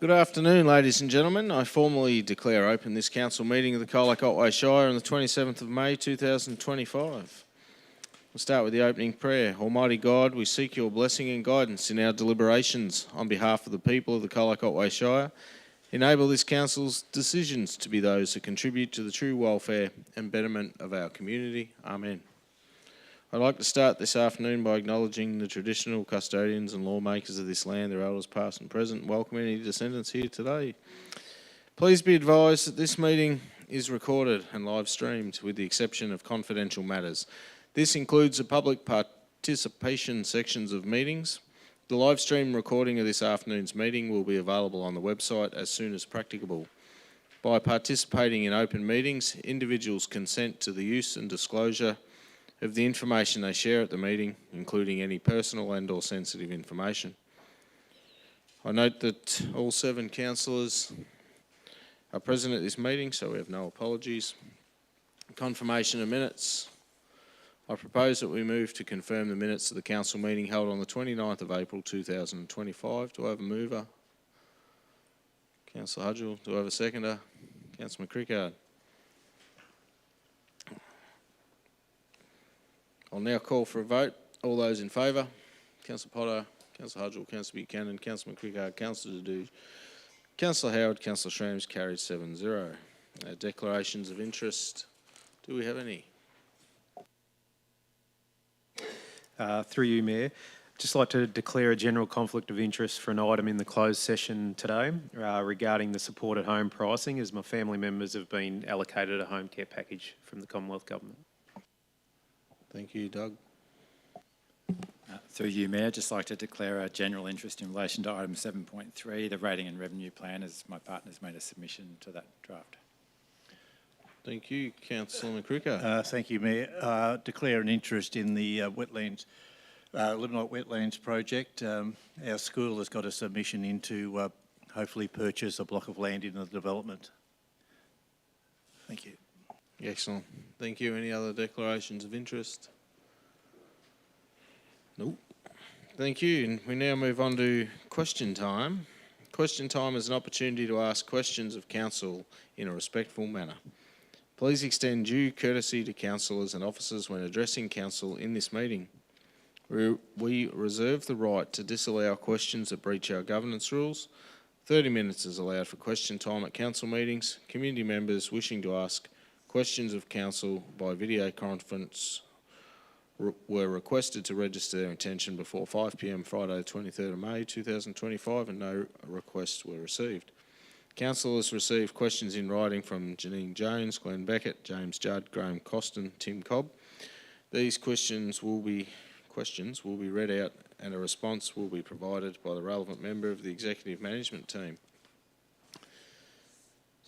Good afternoon, ladies and gentlemen. I formally declare open this council meeting of the Colac Otway Shire on the 27th of May 2025. We'll start with the opening prayer. Almighty God, we seek your blessing and guidance in our deliberations on behalf of the people of the Colac Otway Shire. Enable this council's decisions to be those that contribute to the true welfare and betterment of our community. Amen. I'd like to start this afternoon by acknowledging the traditional custodians and lawmakers of this land, their elders past and present, and welcome any descendants here today. Please be advised that this meeting is recorded and live streamed with the exception of confidential matters. This includes the public participation sections of meetings. The live stream recording of this afternoon's meeting will be available on the website as soon as practicable. By participating in open meetings, individuals consent to the use and disclosure of the information they share at the meeting, including any personal and/or sensitive information. I note that all 7 councillors are present at this meeting, so we have no apologies. Confirmation of minutes. I propose that we move to confirm the minutes of the council meeting held on the 29th of April 2025. Do I have a mover? Councillor Hudgell. Do I have a seconder? Councillor McCrickard. I'll now call for a vote. All those in favour? Councillor Potter, Councillor Hudgell, Councillor Buchanan, Councillor McCrickard, Councillor Deduge, Councillor Howard, Councillor Shrams, carried 7-0. Declarations of interest. Do we have any? Through you, Mayor. Just like to declare a general conflict of interest for an item in the closed session today regarding the support at home pricing, as my family members have been allocated a home care package from the Commonwealth Government. Thank you, Doug. Through you, Mayor, just like to declare a general interest in relation to item 7.3, the rating and revenue plan, as my partner's made a submission to that draft. Thank you, Councillor McCrickard. Thank you, Mayor. Declare an interest in the wetlands, Limonite Wetlands project. Our school has got a submission in to hopefully purchase a block of land in the development. Thank you. Excellent. Thank you. Any other declarations of interest? Nope. Thank you. And we now move on to question time. Question time is an opportunity to ask questions of council in a respectful manner. Please extend due courtesy to councillors and officers when addressing council in this meeting. We reserve the right to disallow questions that breach our governance rules. 30 minutes is allowed for question time at council meetings. Community members wishing to ask questions of council by video conference were requested to register their intention before 5 p.m. Friday, 23rd of May 2025, and no requests were received. Councillors received questions in writing from Janine Jones, Glenn Beckett, James Judd, Graham Costin, Tim Cobb. These questions will be read out and a response will be provided by the relevant member of the executive management team.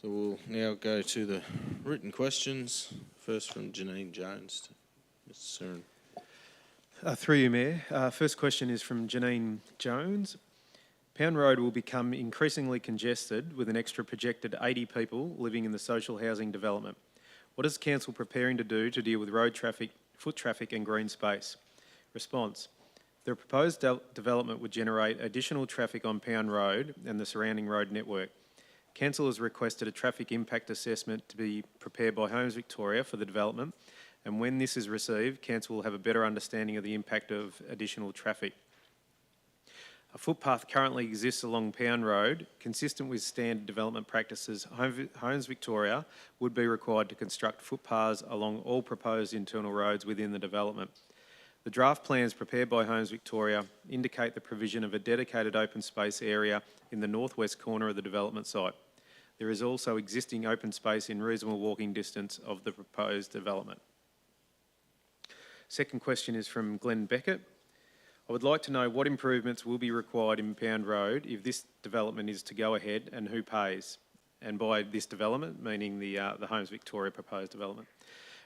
So we'll now go to the written questions. First from Janine Jones. Mr. Surin. Through you, Mayor. First question is from Janine Jones. Pound Road will become increasingly congested with an extra projected 80 people living in the social housing development. What is Council preparing to do to deal with road traffic, foot traffic and green space? Response. The proposed development would generate additional traffic on Pound Road and the surrounding road network. Council has requested a traffic impact assessment to be prepared by Homes Victoria for the development, and when this is received, Council will have a better understanding of the impact of additional traffic. A footpath currently exists along Pound Road. Consistent with standard development practices, Homes Victoria would be required to construct footpaths along all proposed internal roads within the development. The draft plans prepared by Homes Victoria indicate the provision of a dedicated open space area in the northwest corner of the development site. There is also existing open space in reasonable walking distance of the proposed development. Second question is from Glenn Beckett. I would like to know what improvements will be required in Pound Road if this development is to go ahead and who pays. And by this development, meaning the Homes Victoria proposed development.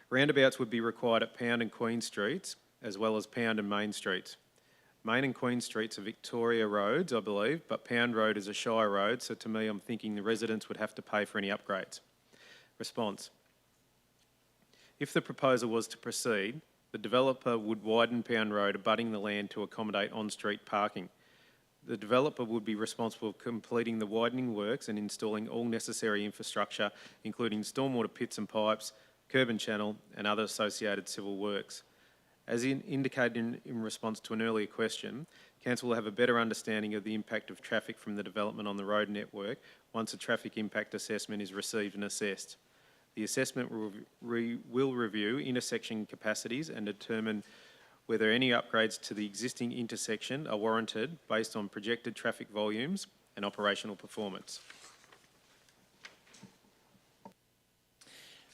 Roundabouts would be required at Pound and Queen Streets, as well as Pound and Main Streets. Main and Queen Streets are Victoria roads, I believe, but Pound Road is a Shire road, so to me I'm thinking the residents would have to pay for any upgrades. Response. If the proposal was to proceed, the developer would widen Pound Road abutting the land to accommodate on-street parking. The developer would be responsible for completing the widening works and installing all necessary infrastructure, including stormwater pits and pipes, curb and channel, and other associated civil works. As indicated in response to an earlier question, Council will have a better understanding of the impact of traffic from the development on the road network once a traffic impact assessment is received and assessed. The assessment will review intersection capacities and determine whether any upgrades to the existing intersection are warranted based on projected traffic volumes and operational performance.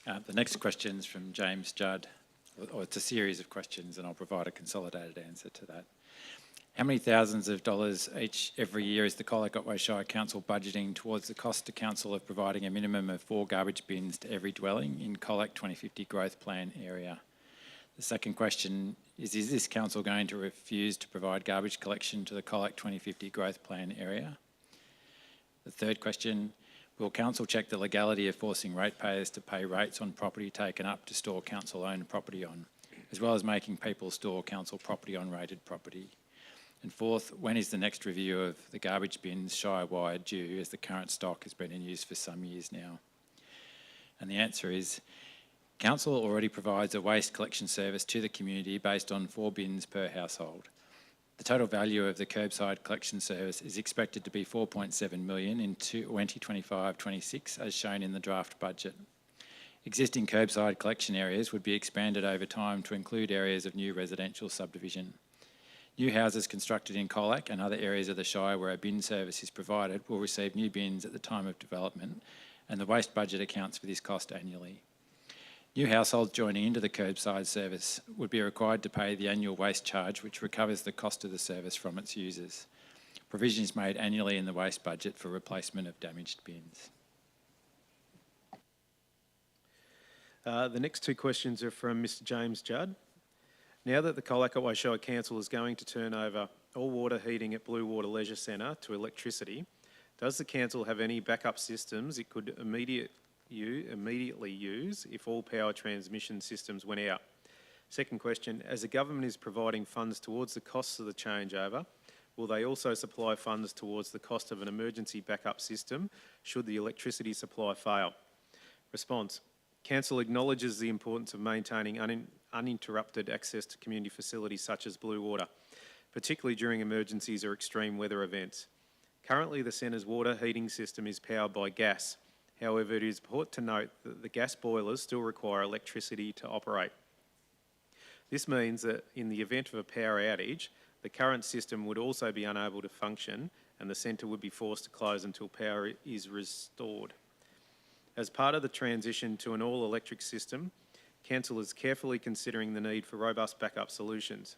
The next question is from James Judd, or it's a series of questions, and I'll provide a consolidated answer to that. How many thousands of dollars every year is the Colac Otway Shire Council budgeting towards the cost to Council of providing a minimum of 4 garbage bins to every dwelling in Colac 2050 Growth Plan area? The second question is this Council going to refuse to provide garbage collection to the Colac 2050 Growth Plan area? The third question, will Council check the legality of forcing ratepayers to pay rates on property taken up to store Council-owned property on, as well as making people store Council property on rated property? And fourth, when is the next review of the garbage bins Shire-wide due, as the current stock has been in use for some years now? And the answer is, Council already provides a waste collection service to the community based on 4 bins per household. The total value of the curbside collection service is expected to be $4.7 million in 2025-26, as shown in the draft budget. Existing curbside collection areas would be expanded over time to include areas of new residential subdivision. New houses constructed in Colac and other areas of the Shire where a bin service is provided will receive new bins at the time of development, and the waste budget accounts for this cost annually. New households joining into the curbside service would be required to pay the annual waste charge, which recovers the cost of the service from its users. Provision is made annually in the waste budget for replacement of damaged bins. The next 2 questions are from Mr. James Judd. Now that the Colac Otway Shire Council is going to turn over all water heating at Blue Water Leisure Centre to electricity, does the Council have any backup systems it could immediately use if all power transmission systems went out? Second question, as the government is providing funds towards the costs of the changeover, will they also supply funds towards the cost of an emergency backup system should the electricity supply fail? Response, Council acknowledges the importance of maintaining uninterrupted access to community facilities such as Blue Water, particularly during emergencies or extreme weather events. Currently, the Centre's water heating system is powered by gas. However, it is important to note that the gas boilers still require electricity to operate. This means that in the event of a power outage, the current system would also be unable to function and the Centre would be forced to close until power is restored. As part of the transition to an all-electric system, Council is carefully considering the need for robust backup solutions.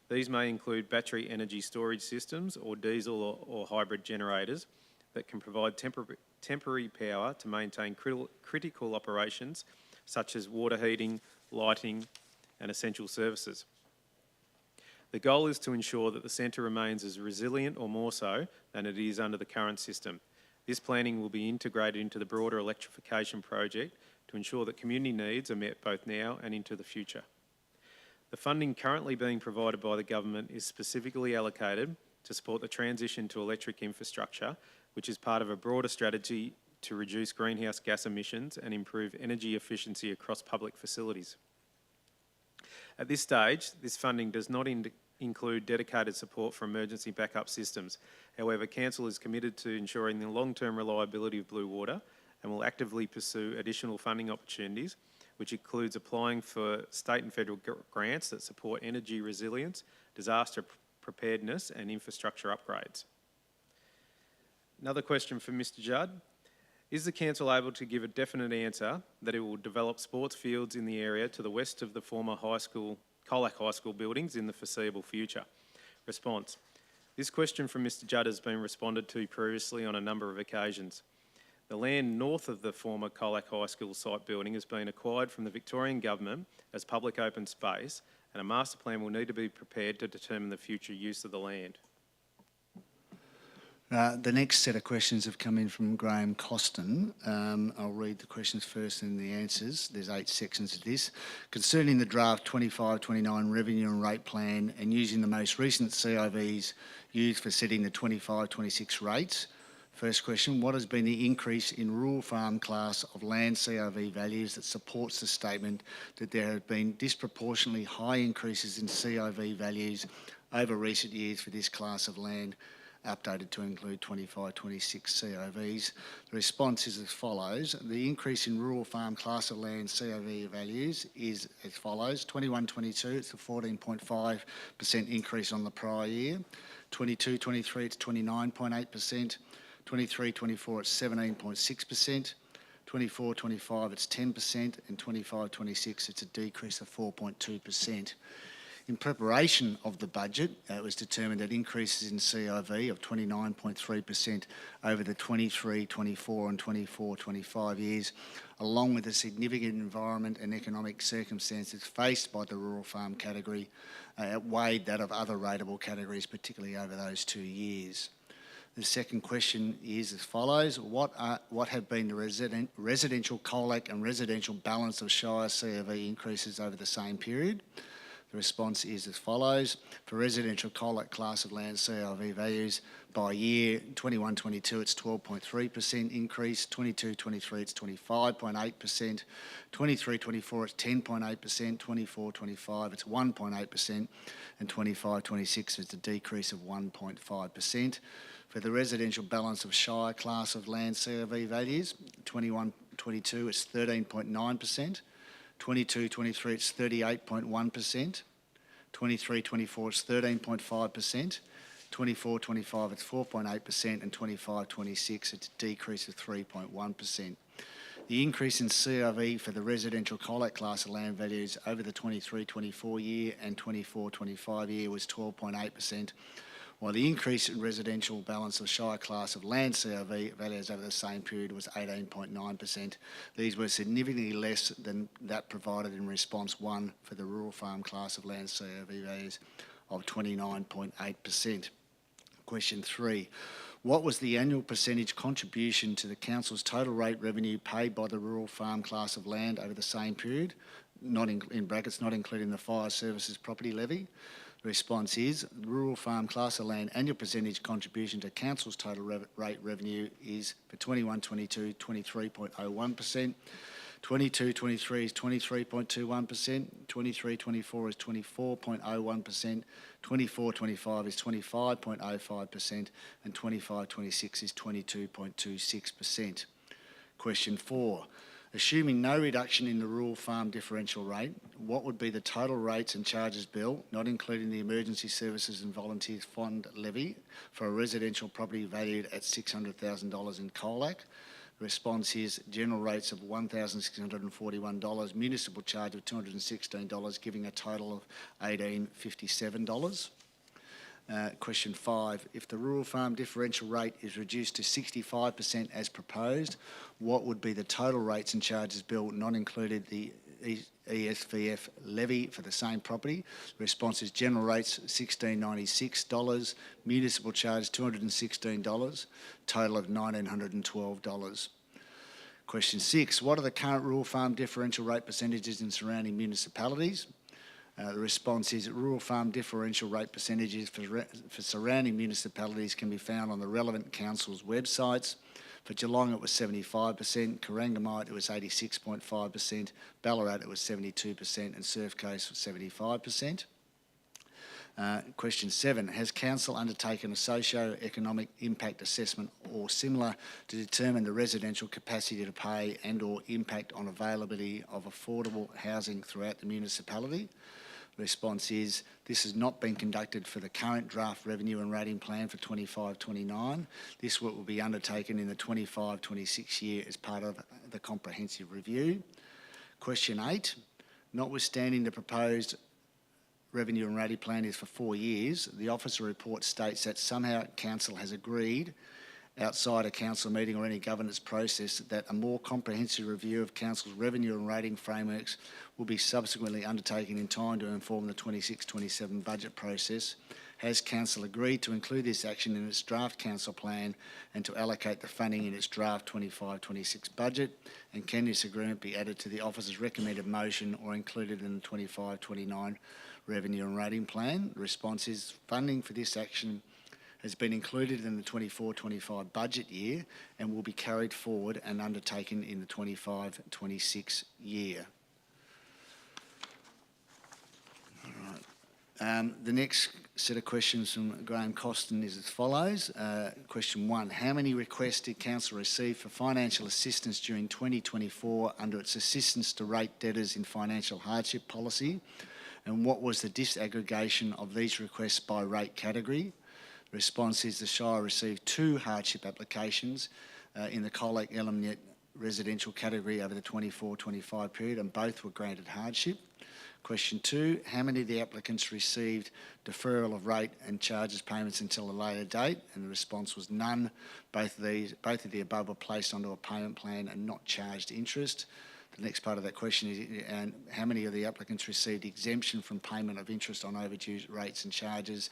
These may include battery energy storage systems or diesel or hybrid generators that can provide temporary power to maintain critical operations such as water heating, lighting and essential services. The goal is to ensure that the Centre remains as resilient or more so than it is under the current system. This planning will be integrated into the broader electrification project to ensure that community needs are met both now and into the future. The funding currently being provided by the government is specifically allocated to support the transition to electric infrastructure, which is part of a broader strategy to reduce greenhouse gas emissions and improve energy efficiency across public facilities. At this stage, this funding does not include dedicated support for emergency backup systems. However, Council is committed to ensuring the long-term reliability of Blue Water and will actively pursue additional funding opportunities, which includes applying for state and federal grants that support energy resilience, disaster preparedness and infrastructure upgrades. Another question from Mr. Judd. Is the Council able to give a definite answer that it will develop sports fields in the area to the west of the former Colac High School buildings in the foreseeable future? Response. This question from Mr. Judd has been responded to previously on a number of occasions. The land north of the former Colac High School site building has been acquired from the Victorian Government as public open space, and a master plan will need to be prepared to determine the future use of the land. The next set of questions have come in from Graham Costin. I'll read the questions first and the answers. There's 8 sections of this. Concerning the draft 25-29 revenue and rate plan and using the most recent CIVs used for setting the 25-26 rates. First question, what has been the increase in rural farm class of land CIV values that supports the statement that there have been disproportionately high increases in CIV values over recent years for this class of land, updated to include 25-26 CIVs? The response is as follows. The increase in rural farm class of land CIV values is as follows. 21-22, it's a 14.5% increase on the prior year. 22-23, it's 29.8%. 23-24, it's 17.6%. 24-25, it's 10%. And 25-26, it's a decrease of 4.2%. In preparation of the budget, it was determined that increases in CIV of 29.3% over the 23-24 and 24-25 years, along with the significant environment and economic circumstances faced by the rural farm category, outweighed that of other rateable categories, particularly over those 2 years. The second question is as follows. What have been the residential Colac and residential balance of Shire CIV increases over the same period? The response is as follows. For residential Colac class of land CIV values by year, 21-22 it's 12.3% increase, 22-23 it's 25.8%, 23-24 it's 10.8%, 24-25 it's 1.8%, and 25-26 it's a decrease of 1.5%. For the residential balance of Shire class of land CIV values, 21-22 it's 13.9%, 22-23 it's 38.1%, 23-24 it's 13.5%, 24-25 it's 4.8%, and 25-26 it's a decrease of 3.1%. The increase in CIV for the residential Colac class of land values over the 23-24 year and 24-25 year was 12.8%, while the increase in residential balance of Shire class of land CIV values over the same period was 18.9%. These were significantly less than that provided in response 1 for the rural farm class of land CIV values of 29.8%. Question 3. What was the annual percentage contribution to the council's total rate revenue paid by the rural farm class of land over the same period, not in brackets, not including the fire services property levy? The response is rural farm class of land annual percentage contribution to council's total rate revenue is for 21-22 23.01%, 22-23 is 23.21%, 23-24 is 24.01%, 24-25 is 25.05%, and 25-26 is 22.26%. Question 4. Assuming no reduction in the rural farm differential rate, what would be the total rates and charges bill, not including the Emergency Services and Volunteers Fund levy, for a residential property valued at $600,000 in Colac? The response is general rates of $1,641, municipal charge of $216, giving a total of $1,857. Question 5. If the rural farm differential rate is reduced to 65% as proposed, what would be the total rates and charges bill, not included the ESVF levy for the same property? The response is general rates $1,696, municipal charge $216, total of $1,912. Question 6. What are the current rural farm differential rate percentages in surrounding municipalities? The response is rural farm differential rate percentages for surrounding municipalities can be found on the relevant council's websites. For Geelong it was 75%, Corangamite it was 86.5%, Ballarat it was 72%, and Surf Coast was 75%. Question 7. Has council undertaken a socio-economic impact assessment or similar to determine the residential capacity to pay and or impact on availability of affordable housing throughout the municipality? The response is this has not been conducted for the current draft revenue and rating plan for 25-29. This work will be undertaken in the 25-26 year as part of the comprehensive review. Question 8. Notwithstanding the proposed revenue and rating plan is for 4 years, the officer report states that somehow council has agreed outside a council meeting or any governance process that a more comprehensive review of council's revenue and rating frameworks will be subsequently undertaken in time to inform the 26-27 budget process. Has Council agreed to include this action in its draft council plan and to allocate the funding in its draft 25-26 budget? And can this agreement be added to the officer's recommended motion or included in the 25-29 revenue and rating plan? The response is funding for this action has been included in the 24-25 budget year and will be carried forward and undertaken in the 25-26 year. The next set of questions from Graham Costin is as follows. Question 1, how many requests did Council receive for financial assistance during 2024 under its assistance to rate debtors in financial hardship policy? And what was the disaggregation of these requests by rate category? The response is the Shire received 2 hardship applications in the Colac Otway residential category over the 24-25 period, and both were granted hardship. Question 2, how many of the applicants received deferral of rate and charges payments until a later date? And the response was none. Both of the above were placed onto a payment plan and not charged interest. The next part of that question is how many of the applicants received exemption from payment of interest on overdue rates and charges?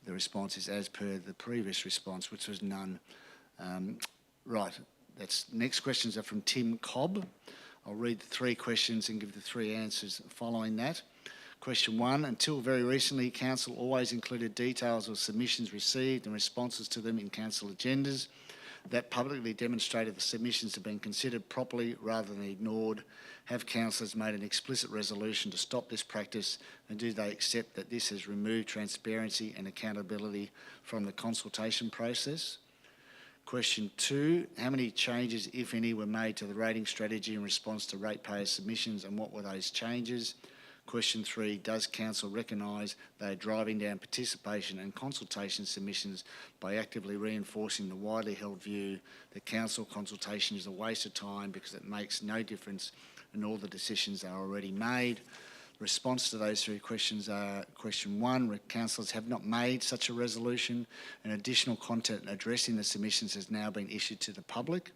The response is as per the previous response, which was none. Next questions are from Tim Cobb. I'll read the 3 questions and give the 3 answers following that. Question 1, until very recently, Council always included details of submissions received and responses to them in Council agendas. That publicly demonstrated the submissions have been considered properly rather than ignored. Have councillors made an explicit resolution to stop this practice, and do they accept that this has removed transparency and accountability from the consultation process? Question 2, how many changes, if any, were made to the rating strategy in response to ratepayer submissions, and what were those changes? Question 3, does Council recognise they are driving down participation and consultation submissions by actively reinforcing the widely held view that Council consultation is a waste of time because it makes no difference and all the decisions are already made? Response to those 3 questions are: question 1, councillors have not made such a resolution, and additional content addressing the submissions has now been issued to the public.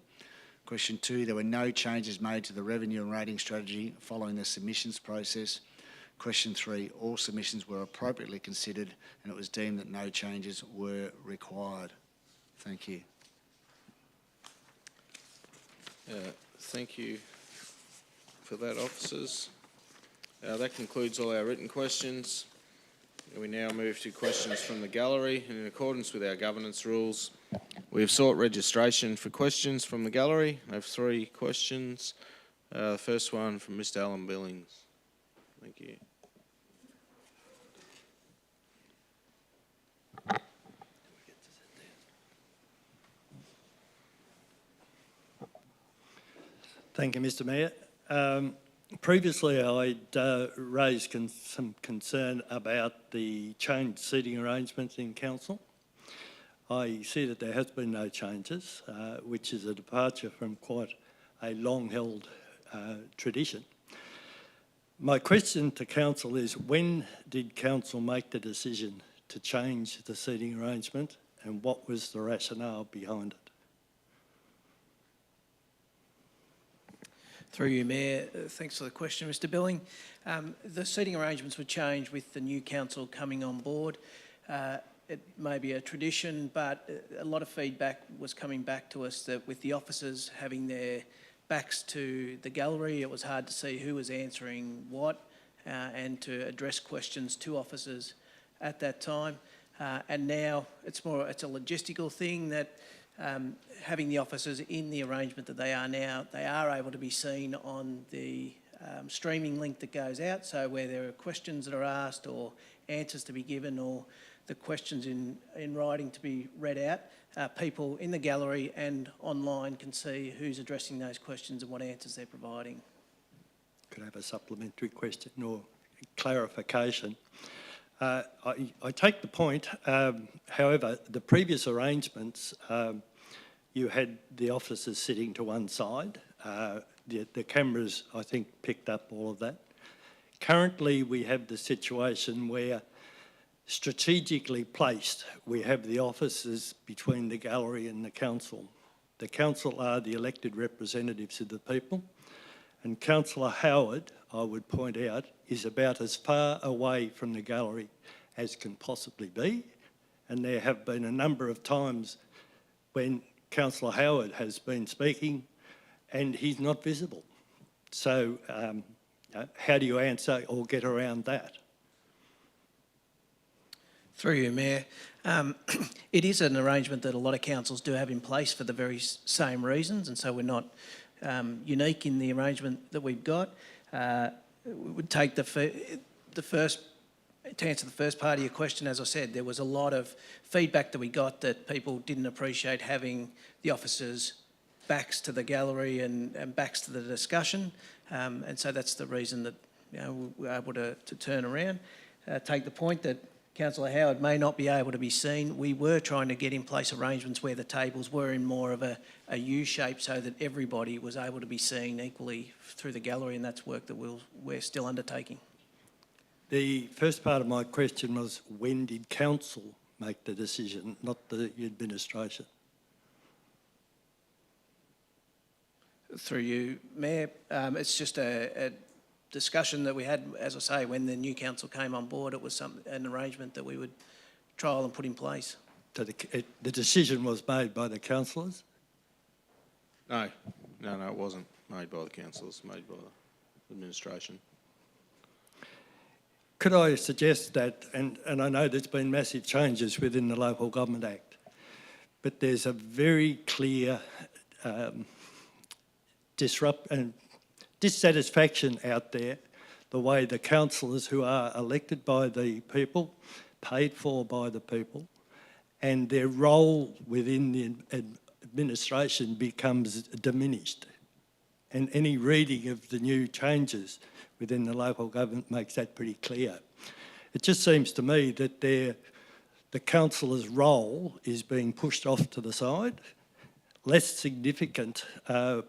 Question 2, there were no changes made to the revenue and rating strategy following the submissions process. Question 3, all submissions were appropriately considered and it was deemed that no changes were required. Thank you. Thank you for that, officers. That concludes all our written questions. We now move to questions from the gallery, and in accordance with our governance rules, we have sought registration for questions from the gallery. I have 3 questions. The first one from Mr. Alan Billings. Thank you. Thank you, Mr. Mayor. Previously, I'd raised some concern about the changed seating arrangements in council. I see that there has been no changes, which is a departure from quite a long-held tradition. My question to council is, when did council make the decision to change the seating arrangement, and what was the rationale behind it? Through you, Mayor. Thanks for the question, Mr. Billing. The seating arrangements were changed with the new council coming on board. It may be a tradition, but a lot of feedback was coming back to us that with the officers having their backs to the gallery, it was hard to see who was answering what and to address questions to officers at that time. And now it's a logistical thing that having the officers in the arrangement that they are now, they are able to be seen on the streaming link that goes out. So where there are questions that are asked or answers to be given or the questions in writing to be read out, people in the gallery and online can see who's addressing those questions and what answers they're providing. Could I have a supplementary question or clarification? I take the point. However, the previous arrangements, you had the officers sitting to one side. The cameras, I think, picked up all of that. Currently, we have the situation where, strategically placed, we have the officers between the gallery and the council. The council are the elected representatives of the people, and Councillor Howard, I would point out, is about as far away from the gallery as can possibly be. and there have been a number of times when Councillor Howard has been speaking and he's not visible. So how do you answer or get around that? Through you, Mayor. It is an arrangement that a lot of councils do have in place for the very same reasons, and so we're not unique in the arrangement that we've got. We would take to answer the first part of your question, as I said, there was a lot of feedback that we got that people didn't appreciate having the officers' backs to the gallery and backs to the discussion, and so that's the reason that we were able to turn around. Take the point that Councillor Howard may not be able to be seen. We were trying to get in place arrangements where the tables were in more of a U shape so that everybody was able to be seen equally through the gallery, and that's work that we're still undertaking. The first part of my question was, when did council make the decision, not the administration? Through you, Mayor, it's just a discussion that we had, as I say, when the new council came on board. It was an arrangement that we would trial and put in place. So the decision was made by the councillors? No, it wasn't made by the councillors, made by the administration. Could I suggest that, and I know there's been massive changes within the Local Government Act, but there's a very clear dissatisfaction out there, the way the councillors who are elected by the people, paid for by the people, and their role within the administration becomes diminished. And any reading of the new changes within the local government makes that pretty clear. It just seems to me that the councillor's role is being pushed off to the side, less significant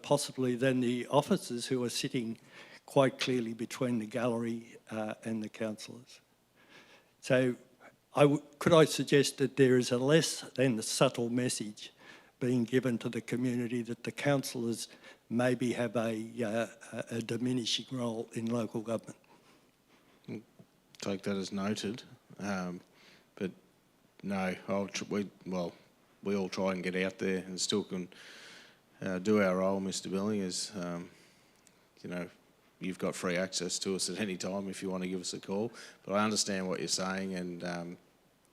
possibly than the officers who are sitting quite clearly between the gallery and the councillors. So could I suggest that there is a less than subtle message being given to the community that the councillors maybe have a diminishing role in local government? Take that as noted, but no, we all try and get out there and still can do our role, Mr. Billing, as you've got free access to us at any time if you want to give us a call. But I understand what you're saying, and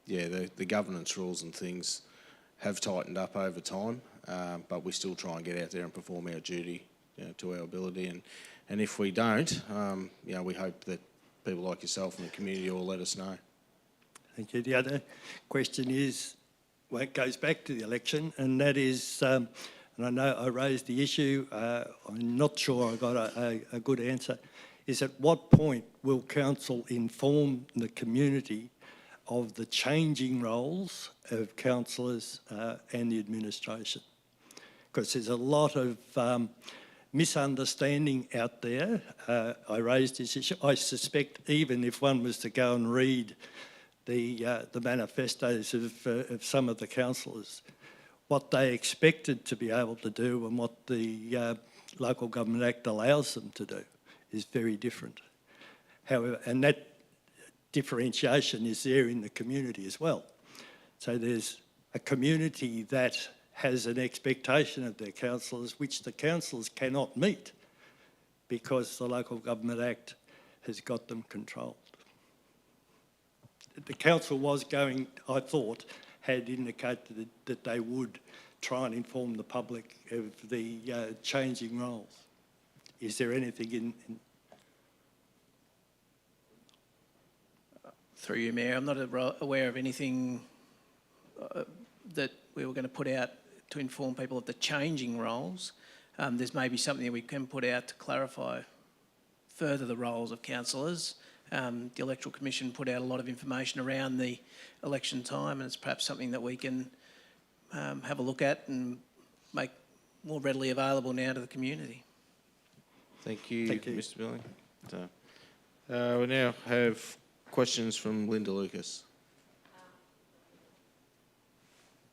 the governance rules and things have tightened up over time, but we still try and get out there and perform our duty to our ability. And if we don't, we hope that people like yourself and the community all let us know. Thank you. The other question is, well, it goes back to the election, and that is, and I know I raised the issue, I'm not sure I got a good answer, is at what point will council inform the community of the changing roles of councillors and the administration? Because there's a lot of misunderstanding out there. I raised this issue. I suspect even if one was to go and read the manifestos of some of the councillors, what they expected to be able to do and what the Local Government Act allows them to do is very different. However, and that differentiation is there in the community as well. So there's a community that has an expectation of their councillors which the councillors cannot meet because the Local Government Act has got them controlled. The council was going, I thought, had indicated that they would try and inform the public of the changing roles. Is there anything in... Through you, Mayor, I'm not aware of anything that we were going to put out to inform people of the changing roles. There's maybe something that we can put out to clarify further the roles of councillors. The Electoral Commission put out a lot of information around the election time, and it's perhaps something that we can have a look at and make more readily available now to the community. Thank you, Thank you. Mr. Billing. We now have questions from Linda Lucas.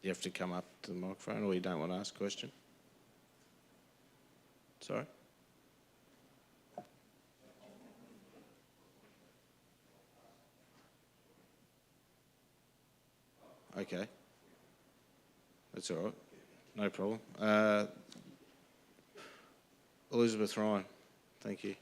You have to come up to the microphone, or you don't want to ask a question? Sorry? Okay. That's all right. No problem. Elizabeth Ryan, thank you.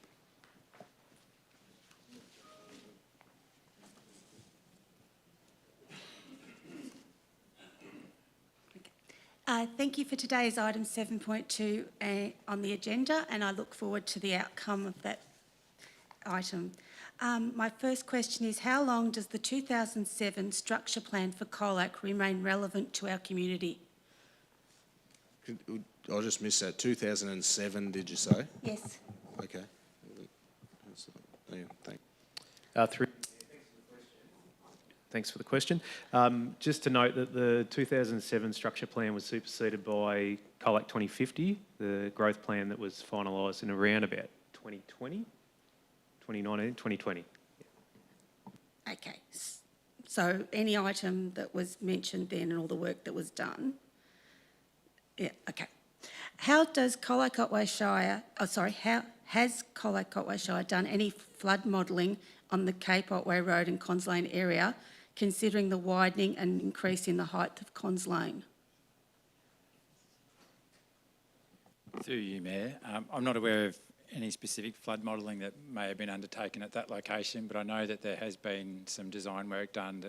Thank you for today's item 7.2 on the agenda, and I look forward to the outcome of that item. My first question is, how long does the 2007 structure plan for Colac remain relevant to our community? I just missed that. 2007, did you say? Yes. Okay. Yeah, thanks. Thanks for the question. Just to note that the 2007 structure plan was superseded by Colac 2050, the growth plan that was finalised in around about 2020, 2019, 2020. Okay. So any item that was mentioned then and all the work that was done? Yeah, okay. How has Colac Otway Shire done any flood modelling on the Cape Otway Road and Cons Lane area, considering the widening and increase in the height of Cons Lane? Through you, Mayor. I'm not aware of any specific flood modelling that may have been undertaken at that location, but I know that there has been some design work done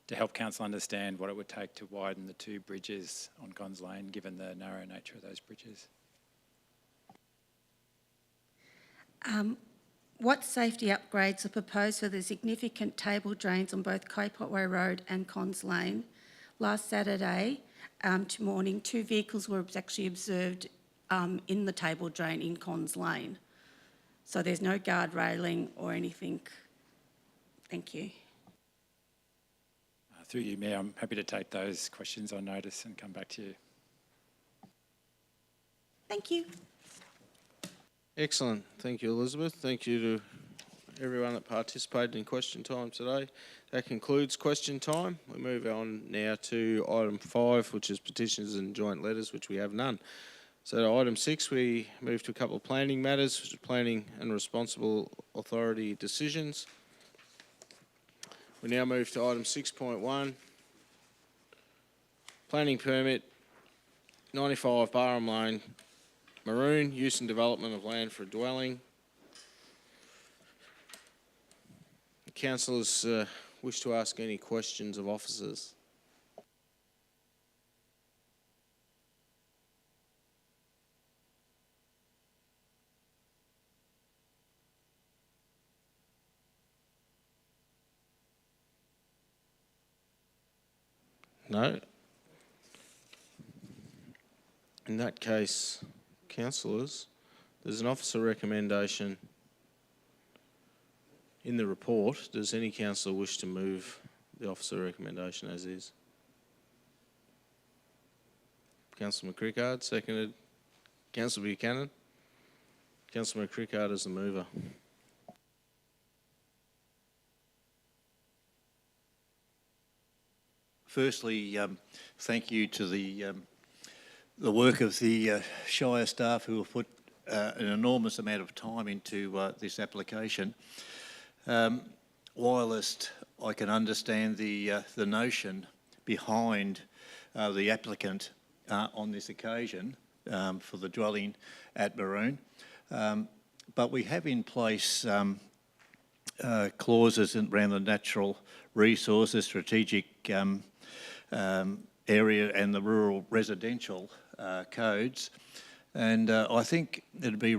to help council understand what it would take to widen the two bridges on Cons Lane, given the narrow nature of those bridges. What safety upgrades are proposed for the significant table drains on both Cape Otway Road and Cons Lane? Last Saturday morning, 2 vehicles were actually observed in the table drain in Cons Lane. So there's no guard railing or anything. Thank you. Through you, Mayor, I'm happy to take those questions on notice and come back to you. Thank you. Excellent. Thank you, Elizabeth. Thank you to everyone that participated in question time today. That concludes question time. We move on now to item 5, which is petitions and joint letters, which we have none. So to item 6, we move to a couple of planning matters, which are planning and responsible authority decisions. We now move to item 6.1, planning permit 95 Barham Lane, Maroon, use and development of land for a dwelling. Councillors wish to ask any questions of officers. No? In that case, councillors, there's an officer recommendation in the report. Does any councillor wish to move the officer recommendation as is? Councillor McCrickard, seconded. Councillor Buchanan. Councillor McCrickard is the mover. Firstly, thank you to the work of the Shire staff who have put an enormous amount of time into this application. Whilst I can understand the notion behind the applicant on this occasion for the dwelling at Maroon, but we have in place clauses around the natural resources, strategic area and the rural residential codes, and I think it'd be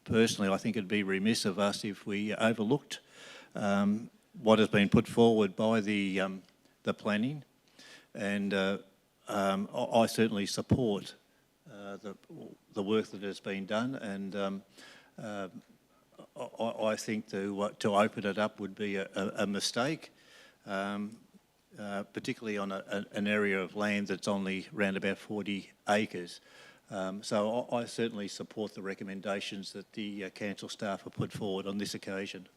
personally I think it'd be remiss of us if we overlooked what has been put forward by the planning, and I certainly support the work that has been done, and I think to open it up would be a mistake. Particularly on an area of land that's only around about 40 acres. So I certainly support the recommendations that the council staff have put forward on this occasion.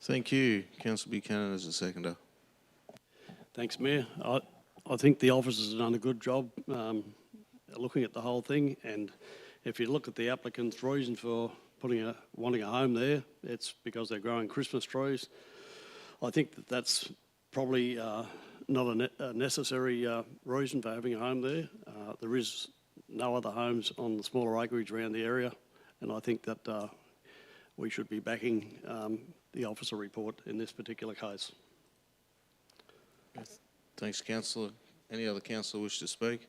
Thank you. Councillor Buchanan as a seconder. Thanks, Mayor. I think the officers have done a good job looking at the whole thing, and if you look at the applicant's reason for wanting a home there, it's because they're growing Christmas trees. I think that's probably a necessary reason for having a home there. There is no other homes on the smaller acreage around the area, and I think that we should be backing the officer report in this particular case. Thanks, councillor. Any other councillor wish to speak?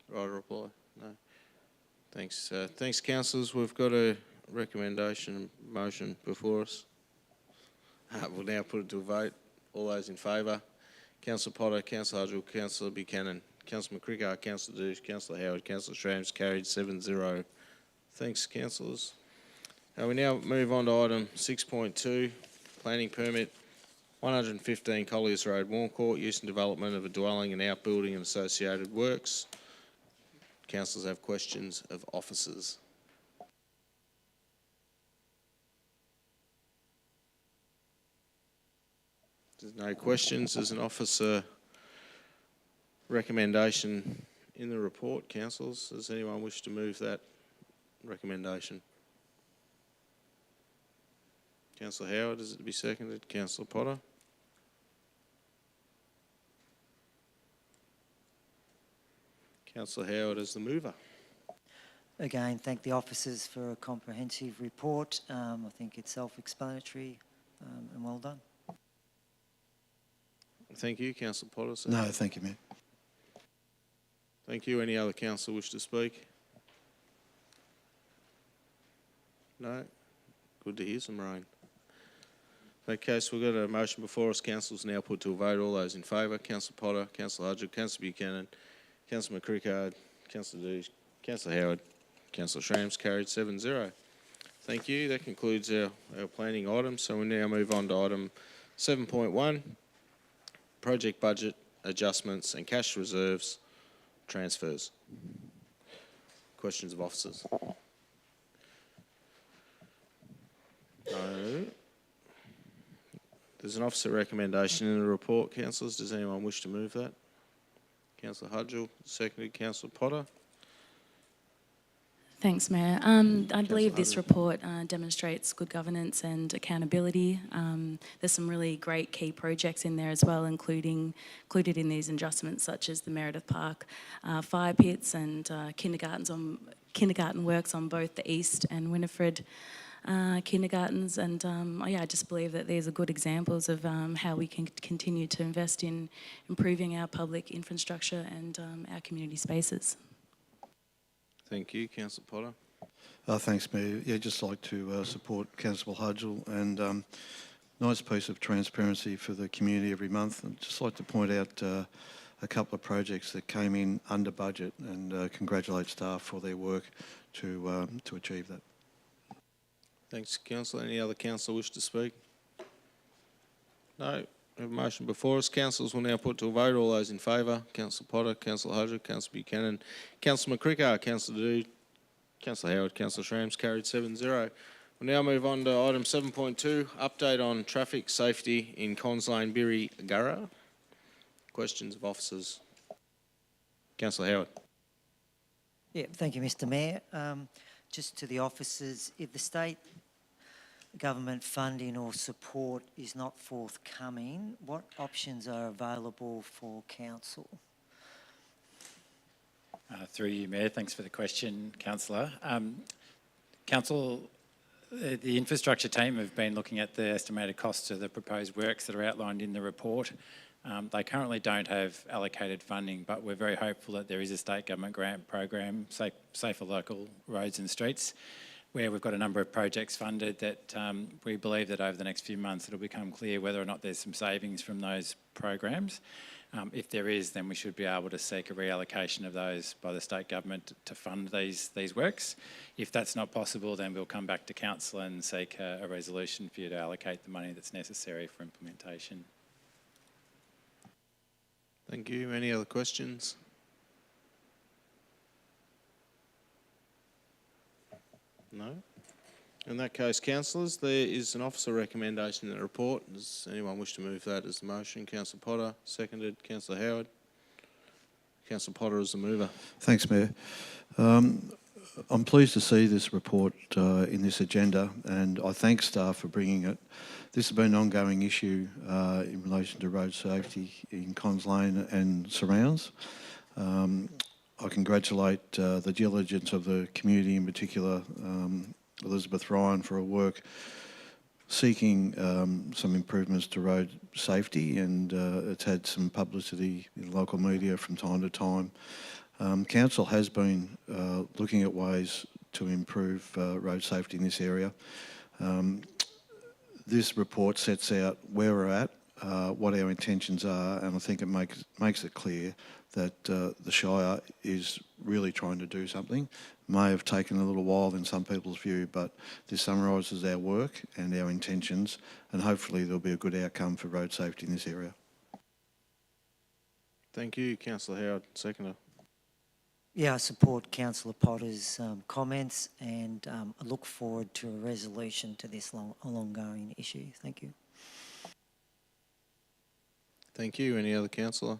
Right, a reply? No. Thanks. Thanks, councillors. We've got a recommendation motion before us. We'll now put it to a vote. All those in favour? Councillor Potter, Councillor Hudgell, Councillor Buchanan, Councillor McCrickard, Councillor Douche, Councillor Howard, Councillor Schramms, carried 7-0. Thanks, councillors. We now move on to item 6.2, planning permit, 115 Colliers Road, Warncourt, use and development of a dwelling and outbuilding and associated works. Councillors have questions of officers. There's no questions. There's an officer recommendation in the report, councillors. Does anyone wish to move that recommendation? Councillor Howard, is it to be seconded? Councillor Potter? Councillor Howard as the mover. Again, thank the officers for a comprehensive report. I think it's self-explanatory and well done. Thank you. Councillor Potter? Sir. No, thank you, Mayor. Thank you. Any other councillor wish to speak? No? Good to hear some rain. In that case, we've got a motion before us. Councillors now put to a vote. All those in favour? Councillor Potter, Councillor Hudgell, Councillor Buchanan, Councillor McCrickard, Councillor Douche, Councillor Howard, Councillor Schramms, carried 7-0. Thank you. That concludes our planning items. So we now move on to item 7.1, project budget adjustments and cash reserves transfers. Questions of officers? No. There's an officer recommendation in the report, councillors. Does anyone wish to move that? Councillor Hudgell, seconded. Councillor Potter. Thanks, Mayor. I believe this report demonstrates good governance and accountability. There's some really great key projects in there as well, included in these adjustments, such as the Meredith Park fire pits and kindergarten works on both the East and Winifred kindergartens. And I just believe that these are good examples of how we can continue to invest in improving our public infrastructure and our community spaces. Thank you. Councillor Potter. Thanks, Mayor. Yeah, just like to support Councillor Hudgell, and nice piece of transparency for the community every month. I'd just like to point out a couple of projects that came in under budget, and congratulate staff for their work to achieve that. Thanks, councillor. Any other councillor wish to speak? No. We have a motion before us. Councillors will now put to a vote. All those in favour? Councillor Potter, Councillor Hudgell, Councillor Buchanan, Councillor McCrickard, Councillor Dood, Councillor Howard, Councillor Schramms, carried 7-0. We'll now move on to item 7.2, update on traffic safety in Cons Lane, Birri, Gurra. Questions of officers? Councillor Howard. Yeah, thank you, Mr. Mayor. Just to the officers, if the state government funding or support is not forthcoming, what options are available for council? Through you, Mayor, thanks for the question, Councillor. Council, the infrastructure team have been looking at the estimated costs of the proposed works that are outlined in the report. They currently don't have allocated funding, but we're very hopeful that there is a state government grant program, Safer Local Roads and Streets, where we've got a number of projects funded that we believe that over the next few months it'll become clear whether or not there's some savings from those programs. If there is, then we should be able to seek a reallocation of those by the state government to fund these works. If that's not possible, then we'll come back to council and seek a resolution for you to allocate the money that's necessary for implementation. Thank you. Any other questions? No? In that case, councillors, there is an officer recommendation in the report. Does anyone wish to move that as the motion? Councillor Potter, seconded. Councillor Howard. Councillor Potter as the mover. Thanks, Mayor. I'm pleased to see this report in this agenda, and I thank staff for bringing it. This has been an ongoing issue in relation to road safety in Cons Lane and surrounds. I congratulate the diligence of the community, in particular Elizabeth Ryan, for her work seeking some improvements to road safety, and it's had some publicity in local media from time to time. Council has been looking at ways to improve road safety in this area. This report sets out where we're at, what our intentions are, and I think it makes it clear that the Shire is really trying to do something. May have taken a little while in some people's view, but this summarises our work and our intentions, and hopefully there'll be a good outcome for road safety in this area. Thank you, Councillor Howard. Seconder. Yeah, I support Councillor Potter's comments, and I look forward to a resolution to this ongoing issue. Thank you. Thank you. Any other councillor?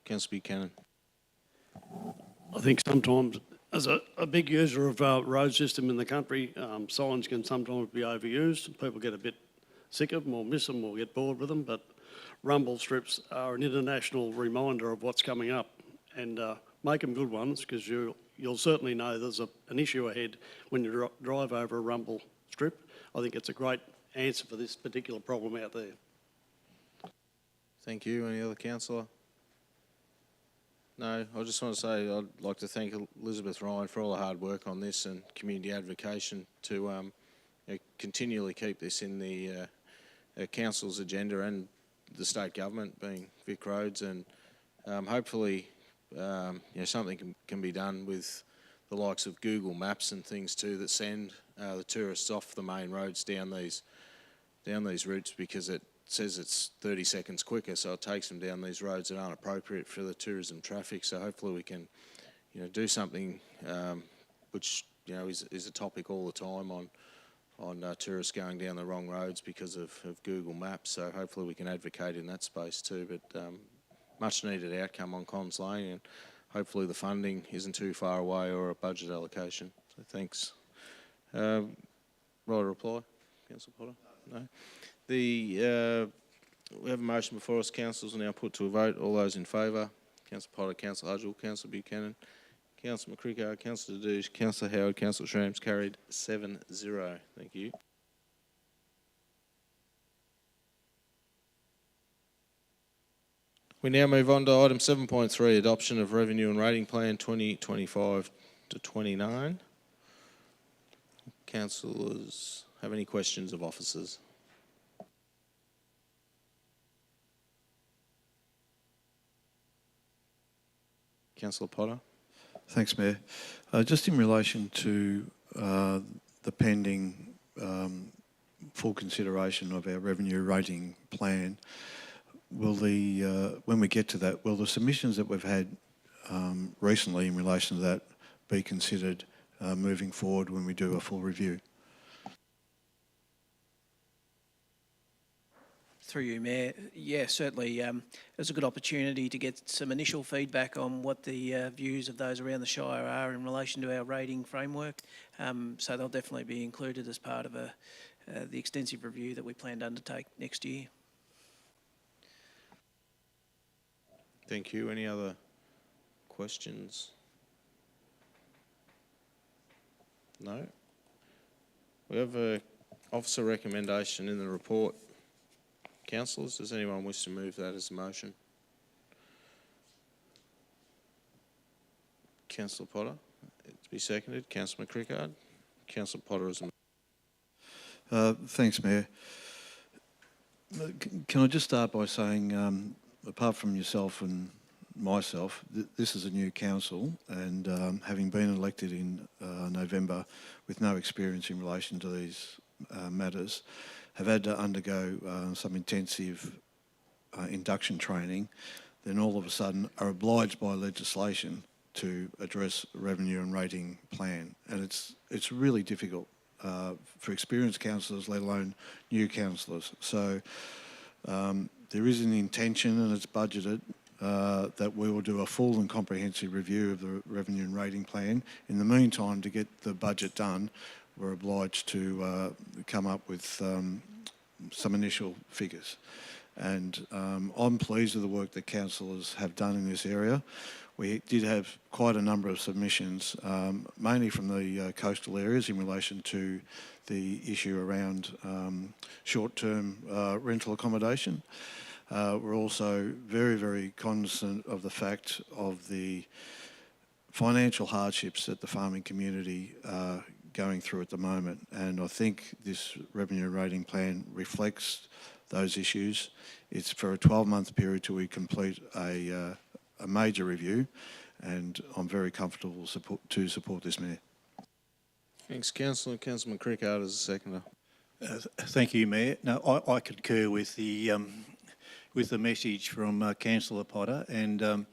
Councillor Buchanan. I think sometimes, as a big user of road system in the country, signs can sometimes be overused. People get a bit sick of them or miss them or get bored with them, but rumble strips are an international reminder of what's coming up, and make them good ones, because you'll certainly know there's an issue ahead when you drive over a rumble strip. I think it's a great answer for this particular problem out there. Thank you. Any other councillor? No, I just want to say I'd like to thank Elizabeth Ryan for all the hard work on this and community advocation to continually keep this in the council's agenda and the state government, being Vic Roads, and hopefully something can be done with the likes of Google Maps and things too that send the tourists off the main roads down these routes, because it says it's 30 seconds quicker, so it takes them down these roads that aren't appropriate for the tourism traffic. So hopefully we can, do something which is a topic all the time on tourists going down the wrong roads because of Google Maps. So hopefully we can advocate in that space too. But much needed outcome on Cons Lane, and hopefully the funding isn't too far away or a budget allocation. So thanks. Right, reply, Councillor Potter? No. We have a motion before us. Councillors will now put to a vote. All those in favour: Councillor Potter, Councillor Hudgell, Councillor Buchanan, Councillor McCrickard, Councillor Dedoosh, Councillor Howard, Councillor Shramps. Carried 7-0. Thank you. We now move on to item 7.3, adoption of Revenue and Rating Plan 2025 to 29. Councillors have any questions of officers? Councillor Potter. Thanks, Mayor. Just in relation to the pending full consideration of our revenue rating plan, will when we get to that, will the submissions that we've had recently in relation to that be considered moving forward when we do a full review? Through you, Mayor. Yeah, certainly. It's a good opportunity to get some initial feedback on what the views of those around the Shire are in relation to our rating framework. So they'll definitely be included as part of the extensive review that we plan to undertake next year. Thank you. Any other questions? No? We have a officer recommendation in the report. Councillors, does anyone wish to move that as a motion? Councillor Potter, to be seconded. Councillor McCrickard. Councillor Potter as a Thanks, Mayor. Can I just start by saying, apart from yourself and myself, this is a new council, and having been elected in November with no experience in relation to these matters, have had to undergo some intensive induction training, then all of a sudden are obliged by legislation to address a revenue and rating plan. And it's really difficult for experienced councillors, let alone new councillors. So there is an intention, and it's budgeted, that we will do a full and comprehensive review of the revenue and rating plan. In the meantime, to get the budget done, we're obliged to come up with some initial figures. And I'm pleased with the work that councillors have done in this area. We did have quite a number of submissions, mainly from the coastal areas in relation to the issue around short-term rental accommodation. We're also very, very cognizant of the fact of the financial hardships that the farming community are going through at the moment. And I think this revenue rating plan reflects those issues. It's for a 12-month period till we complete a major review, and I'm very comfortable to support this, Mayor. Thanks, Councillor. Councillor McCrickard as a seconder. Thank you, Mayor. No, I concur with the message from Councillor Potter, and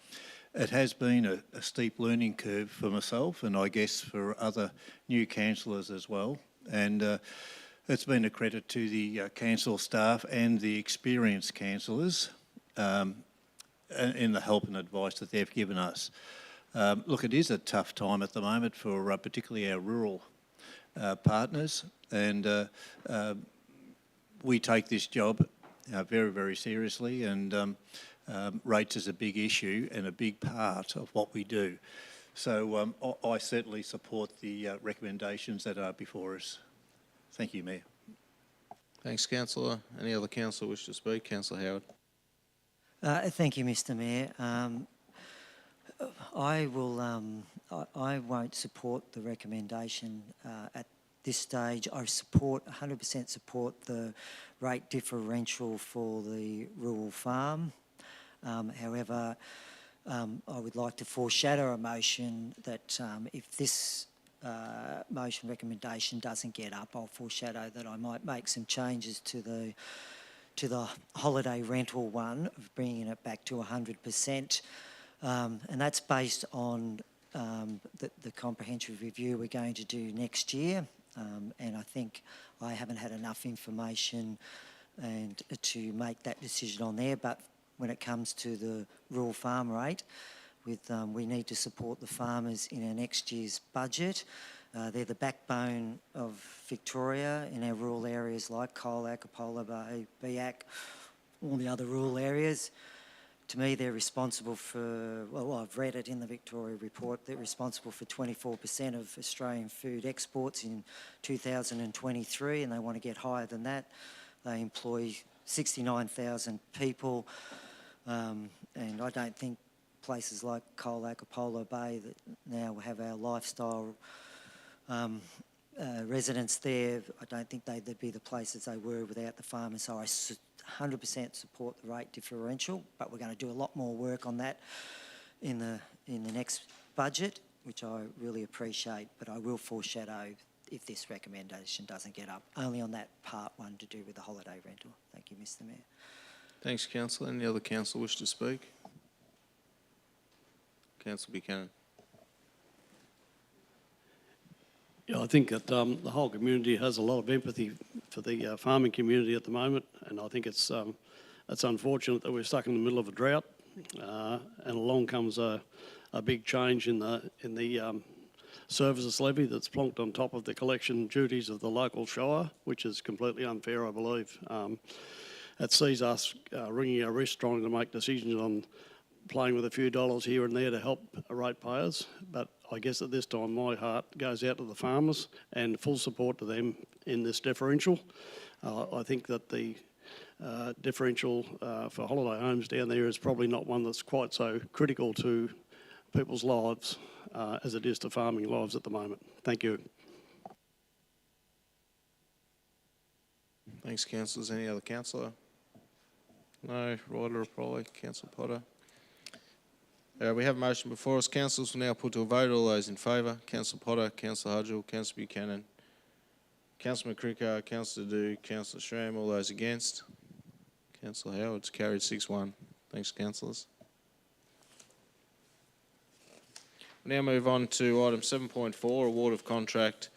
it has been a steep learning curve for myself, and I guess for other new councillors as well. And it's been a credit to the council staff and the experienced councillors in the help and advice that they've given us. Look, it is a tough time at the moment for particularly our rural partners, and we take this job very, very seriously, and rates is a big issue and a big part of what we do. So I certainly support the recommendations that are before us. Thank you, Mayor. Thanks, Councillor. Any other councillor wish to speak? Councillor Howard. Thank you, Mr. Mayor. I won't support the recommendation at this stage. I 100% support the rate differential for the rural farm. However, I would like to foreshadow a motion that if this motion recommendation doesn't get up, I'll foreshadow that I might make some changes to the holiday rental one, of bringing it back to 100%. And that's based on the comprehensive review we're going to do next year. And I think I haven't had enough information and to make that decision on there. But when it comes to the rural farm rate, we need to support the farmers in our next year's budget. They're the backbone of Victoria in our rural areas like Colac, Apollo Bay, Biak, all the other rural areas. To me, they're responsible for, well, I've read it in the Victoria report, they're responsible for 24% of Australian food exports in 2023, and they want to get higher than that. They employ 69,000 people, and I don't think places like Colac, Apollo Bay, that now have our lifestyle residents there, I don't think they'd be the places they were without the farmers. So I 100% support the rate differential, but we're going to do a lot more work on that in the next budget, which I really appreciate. But I will foreshadow if this recommendation doesn't get up, only on that part one to do with the holiday rental. Thank you, Mr. Mayor. Thanks, Councillor. Any other councillor wish to speak? Councillor Buchanan. Yeah, I think that the whole community has a lot of empathy for the farming community at the moment, and I think it's unfortunate that we're stuck in the middle of a drought, and along comes a big change in the services levy that's plonked on top of the collection duties of the local shire, which is completely unfair, I believe. It sees us wringing our wrists trying to make decisions on playing with a few dollars here and there to help ratepayers, but I guess at this time my heart goes out to the farmers and full support to them in this differential. I think that the differential for holiday homes down there is probably not one that's quite so critical to people's lives as it is to farming lives at the moment. Thank you. Thanks, councillors. Any other councillor? No. Ryder or Prolly? Councillor Potter? We have a motion before us. Councillors will now put to a vote. All those in favour: Councillor Potter, Councillor Hudgell, Councillor Buchanan, Councillor McCrickard, Councillor Dew, Councillor Schramm. All those against? Councillor Howard. It's carried 6-1. Thanks, councillors. We now move on to item 7.4, award of contract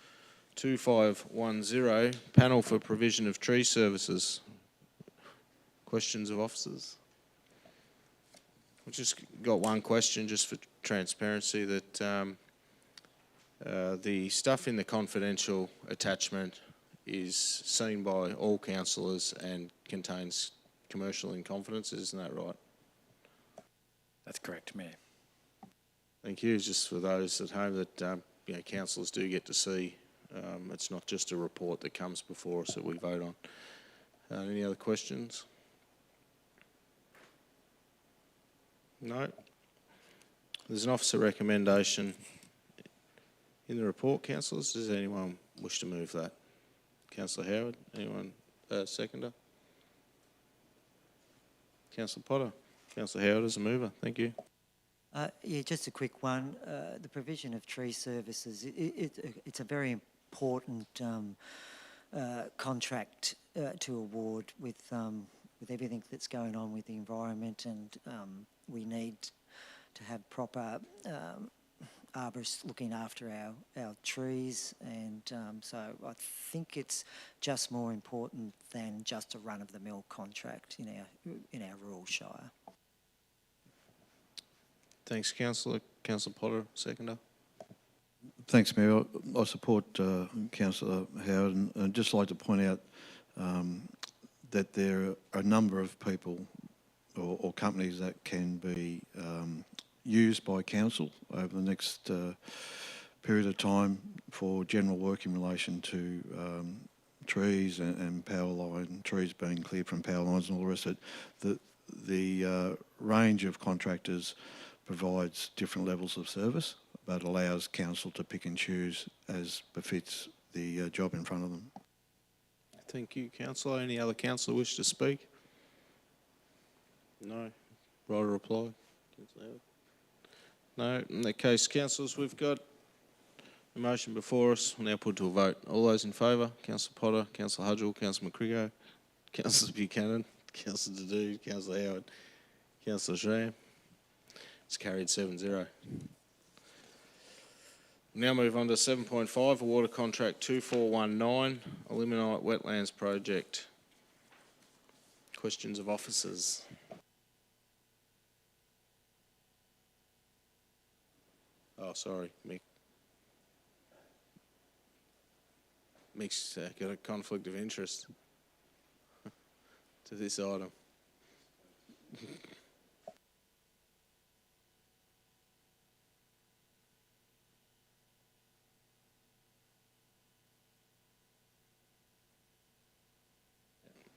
2510, panel for provision of tree services. Questions of officers? I've just got one question just for transparency, that the stuff in the confidential attachment is seen by all councillors and contains commercial in confidence, isn't that right? That's correct, Mayor. Thank you. Just for those at home that councillors do get to see, it's not just a report that comes before us that we vote on. Any other questions? No. There's an officer recommendation in the report, councillors. Does anyone wish to move that? Councillor Howard, anyone seconder? Councillor Potter. Councillor Howard is a mover. Thank you. Yeah, just a quick one. The provision of tree services, it's a very important contract to award with everything that's going on with the environment, and we need to have proper arborists looking after our trees, and so I think it's just more important than just a run-of-the-mill contract in our rural shire. Thanks, Councillor. Councillor Potter, seconder. Thanks, Mayor. I support Councillor Howard, and I'd just like to point out that there are a number of people or companies that can be used by council over the next period of time for general work in relation to trees and power line, trees being cleared from power lines and all the rest of it. The range of contractors provides different levels of service, but allows council to pick and choose as befits the job in front of them. Thank you, councillor. Any other councillor wish to speak? No. Right or reply? No. In that case, councillors, we've got a motion before us. We'll now put to a vote. All those in favour? Councillor Potter, Councillor Hudgell, Councillor McCrigo, Councillor Buchanan, Councillor Dadu, Councillor Howard, Councillor Schramm. It's carried 7-0. Now move on to 7.5, award of contract 2419, Eliminate Wetlands Project. Questions of officers. Oh, sorry, Mick. Mick's got a conflict of interest to this item.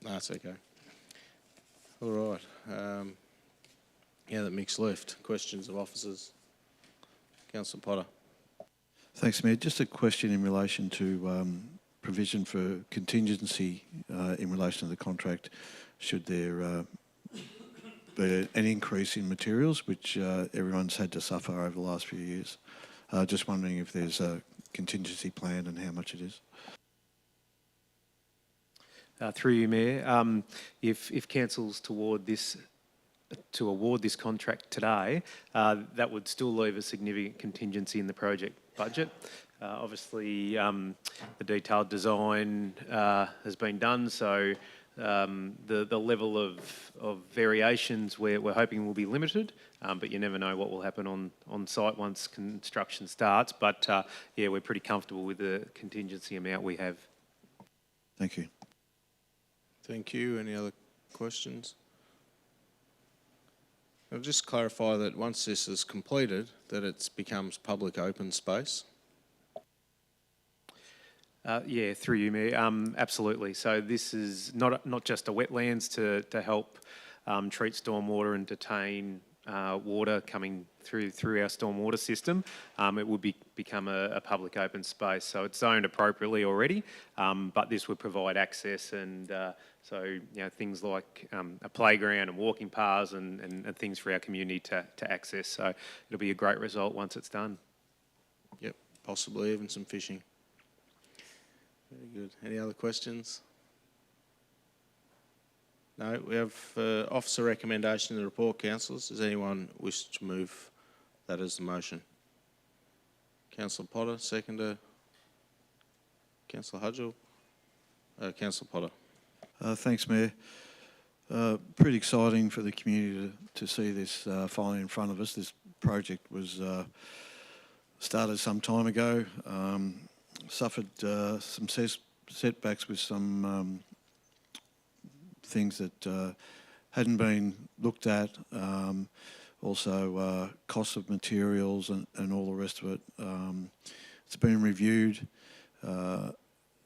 No, it's okay. All right. That Mick's left. Questions of officers. Councillor Potter. Thanks, Mayor. Just a question in relation to provision for contingency in relation to the contract. Should there be an increase in materials, which everyone's had to suffer over the last few years? Just wondering if there's a contingency plan and how much it is. Through you, Mayor, if council's to award this contract today, that would still leave a significant contingency in the project budget. Obviously, the detailed design has been done, so the level of variations we're hoping will be limited, but you never know what will happen on site once construction starts. But yeah, we're pretty comfortable with the contingency amount we have. Thank you. Thank you. Any other questions? I'll just clarify that once this is completed, that it becomes public open space. Yeah, through you, Mayor. Absolutely. So this is not just a wetlands to help treat stormwater and detain water coming through our stormwater system. It would become a public open space. So it's zoned appropriately already, but this would provide access and so things like a playground and walking paths and things for our community to access. So it'll be a great result once it's done. Yep, possibly even some fishing. Very good. Any other questions? No, we have officer recommendation in the report, councillors. Does anyone wish to move that as the motion? Councillor Potter, seconder. Councillor Hudgell. Councillor Potter. Thanks, Mayor. Pretty exciting for the community to see this finally in front of us. This project was started some time ago, suffered some setbacks with some things that hadn't been looked at, also cost of materials and all the rest of it. It's been reviewed, and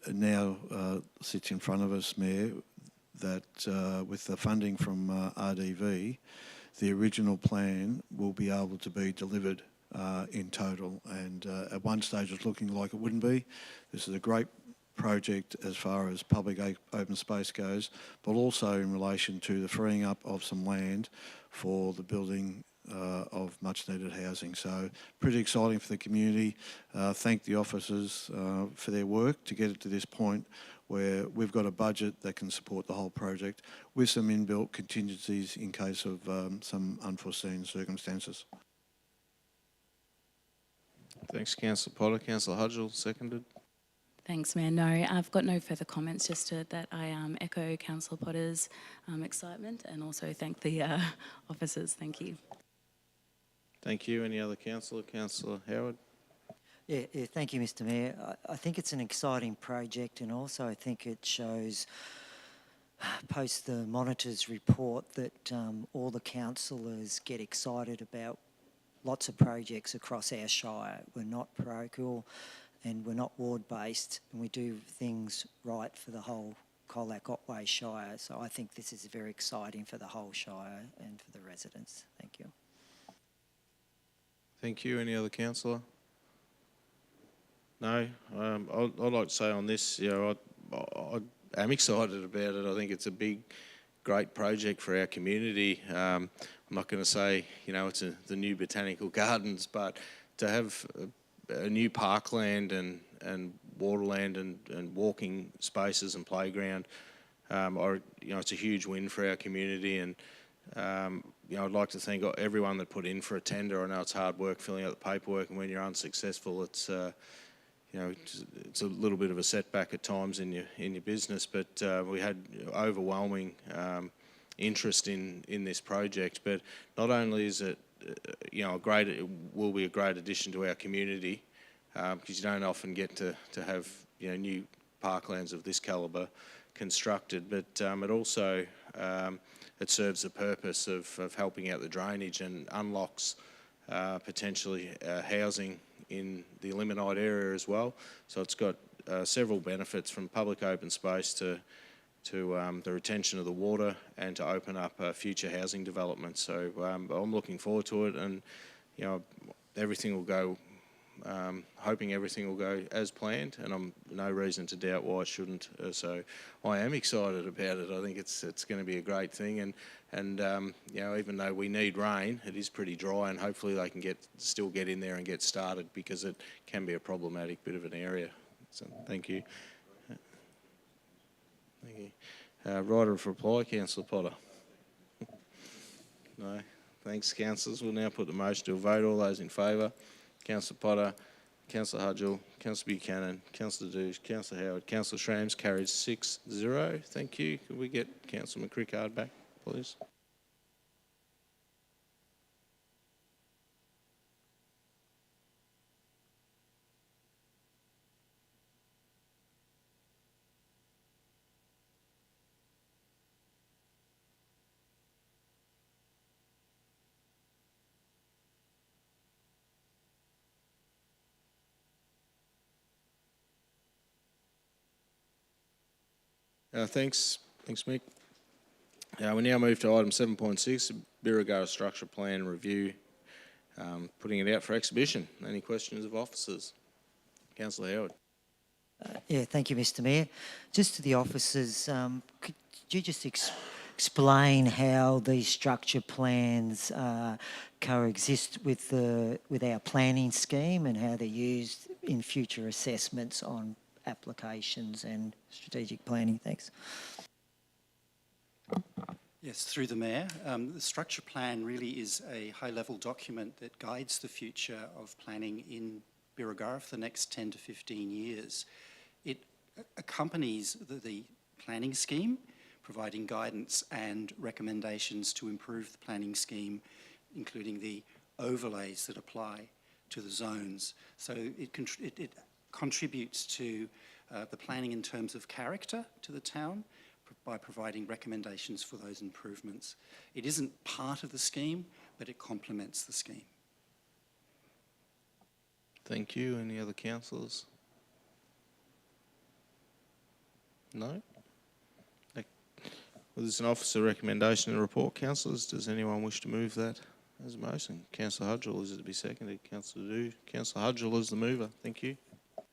now sits in front of us, Mayor, that with the funding from RDV, the original plan will be able to be delivered in total. And at one stage it was looking like it wouldn't be. This is a great project as far as public open space goes, but also in relation to the freeing up of some land for the building of much needed housing. So pretty exciting for the community. Thank the officers for their work to get it to this point where we've got a budget that can support the whole project with some inbuilt contingencies in case of some unforeseen circumstances. Thanks, Councillor Potter. Councillor Hudgell, seconded. Thanks, Mayor. No, I've got no further comments, just that I echo Councillor Potter's excitement and also thank the officers. Thank you. Thank you. Any other councillor? Councillor Howard. Yeah, thank you, Mr. Mayor. I think it's an exciting project, and also I think it shows, post the Monitor's report, that all the councillors get excited about lots of projects across our shire. We're not parochial and we're not ward-based, and we do things right for the whole Colac Otway Shire. So I think this is very exciting for the whole shire and for the residents. Thank you. Thank you. Any other councillor? No. I'd like to say on this, I am excited about it. I think it's a big, great project for our community. I'm not going to say, it's the new botanical gardens, but to have a new parkland and waterland and walking spaces and playground, it's a huge win for our community. And I'd like to thank everyone that put in for a tender. I know it's hard work filling out the paperwork, and when you're unsuccessful, it's it's a little bit of a setback at times in your business. But we had overwhelming interest in this project. But not only is it it will be a great addition to our community, because you don't often get to have new parklands of this calibre constructed, but it also it serves the purpose of helping out the drainage and unlocks potentially housing in the Limonite area as well. So it's got several benefits, from public open space to the retention of the water and to open up future housing developments. So I'm looking forward to it, and everything will go. Hoping everything will go as planned, and I'm no reason to doubt why it shouldn't. So I am excited about it. I think it's going to be a great thing, and even though we need rain, it is pretty dry, and hopefully they can still get in there and get started, because it can be a problematic bit of an area. So thank you. Thank you. Writer of reply, Councillor Potter. No. Thanks, councillors. We'll now put the motion to a vote. All those in favour? Councillor Potter, Councillor Hudgell, Councillor Buchanan, Councillor Douche, Councillor Howard, Councillor Shrams, carries 6-0. Thank you. Could we get Councillor McCrickard back, please? Thanks, Mick. We now move to item 7.6, Birregurra Structure Plan Review, putting it out for exhibition. Any questions of officers? Councillor Howard. Thank you, Mr. Mayor. Just to the officers, could you just explain how these structure plans coexist with our planning scheme, and how they're used in future assessments on applications and strategic planning? Thanks. Yes, through the Mayor. The structure plan really is a high-level document that guides the future of planning in Birregurra for the next 10 to 15 years. It accompanies the planning scheme, providing guidance and recommendations to improve the planning scheme, including the overlays that apply to the zones. So it contributes to the planning in terms of character to the town by providing recommendations for those improvements. It isn't part of the scheme, but it complements the scheme. Thank you. Any other councillors? No? Well, there's an officer recommendation and report, councillors. Does anyone wish to move that as a motion? Councillor Hudgell, is it to be seconded? Councillor Dew. Councillor Hudgell is the mover. Thank you.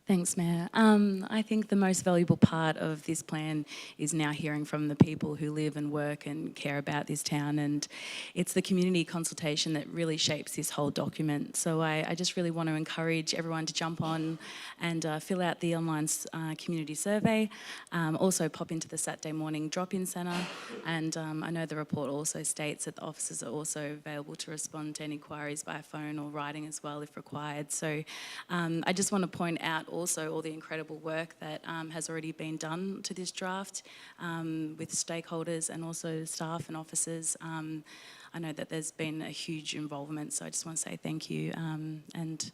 Thanks, Mayor. I think the most valuable part of this plan is now hearing from the people who live and work and care about this town, and it's the community consultation that really shapes this whole document. So I just really want to encourage everyone to jump on and fill out the online community survey. Also pop into the Saturday morning drop-in centre, and I know the report also states that the officers are also available to respond to any queries by phone or writing as well if required. So I just want to point out also all the incredible work that has already been done to this draft with stakeholders and also staff and officers. I know that there's been a huge involvement, so I just want to say thank you. And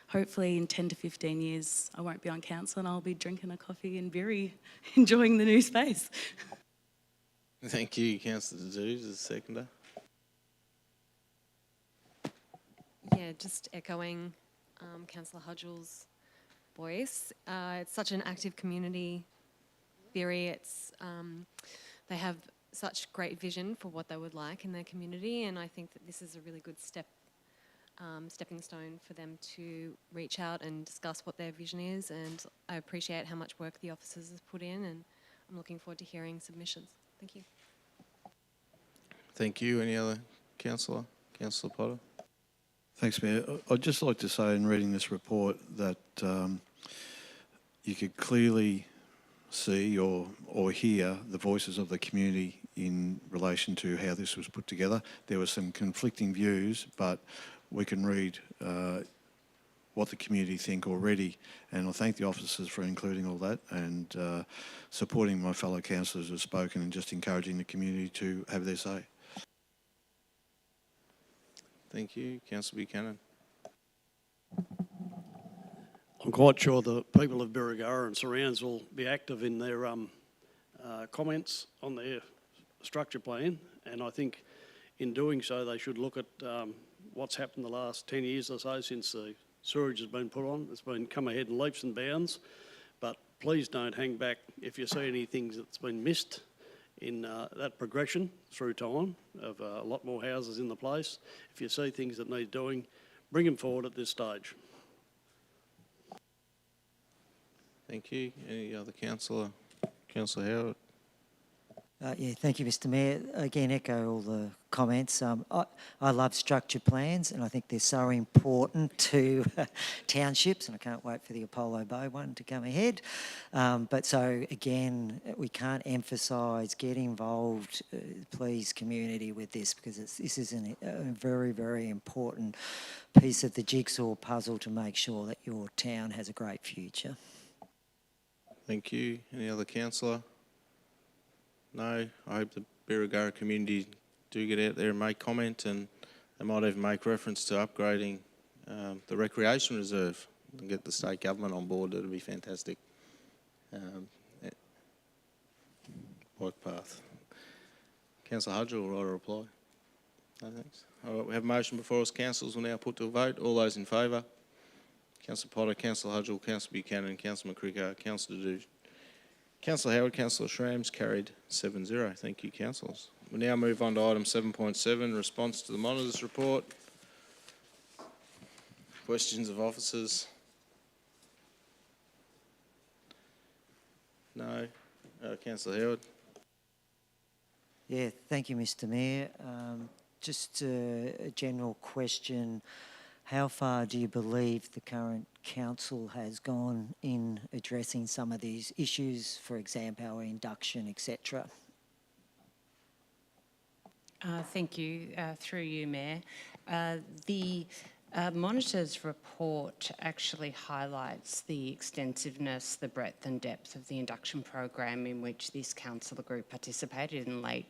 hopefully in 10 to 15 years, I won't be on council and I'll be drinking a coffee in Bury, enjoying the new space. Thank you, Councillor Dew, as a seconder. Yeah, just echoing Councillor Hudgell's voice. It's such an active community, Bury. They have such great vision for what they would like in their community, and I think that this is a really good stepping stone for them to reach out and discuss what their vision is, and I appreciate how much work the officers have put in, and I'm looking forward to hearing submissions. Thank you. Thank you. Any other councillor? Councillor Potter? Thanks, Mayor. I'd just like to say in reading this report that you could clearly see or hear the voices of the community in relation to how this was put together. There were some conflicting views, but we can read what the community think already, and I thank the officers for including all that and supporting my fellow councillors who have spoken and just encouraging the community to have their say. Thank you. Councillor Buchanan. I'm quite sure the people of Birregurra and surrounds will be active in their comments on their structure plan, and I think in doing so they should look at what's happened the last 10 years or so since the sewerage has been put on. It's been come ahead in leaps and bounds, but please don't hang back if you see anything that's been missed in that progression through time of a lot more houses in the place. If you see things that need doing, bring them forward at this stage. Thank you. Any other councillor? Councillor Howard? Yeah, thank you, Mr. Mayor. Again, echo all the comments. I love structure plans, and I think they're so important to townships, and I can't wait for the Apollo Bow one to come ahead. But so, again, we can't emphasise, get involved, please, community, with this, because this is a very, very important piece of the jigsaw puzzle to make sure that your town has a great future. Thank you. Any other councillor? No. I hope the Birregurra community do get out there and make comment, and they might even make reference to upgrading the recreation reserve and get the state government on board. That'll be fantastic. Bike path. Councillor Hudgell will write a reply. No thanks. All right, we have a motion before us. Councillors will now put to a vote. All those in favour? Councillor Potter, Councillor Hudgell, Councillor Buchanan, Councillor McCricker, Councillor Dew. Councillor Howard, Councillor Schramms, carried 7-0. Thank you, councillors. We now move on to item 7.7, response to the Monitor's report. Questions of officers? No. Councillor Howard. Yeah, thank you, Mr. Mayor. Just a general question. How far do you believe the current council has gone in addressing some of these issues, for example, our induction, etc.? Thank you, through you, Mayor. The Monitor's report actually highlights the extensiveness, the breadth and depth of the induction program in which this councillor group participated in late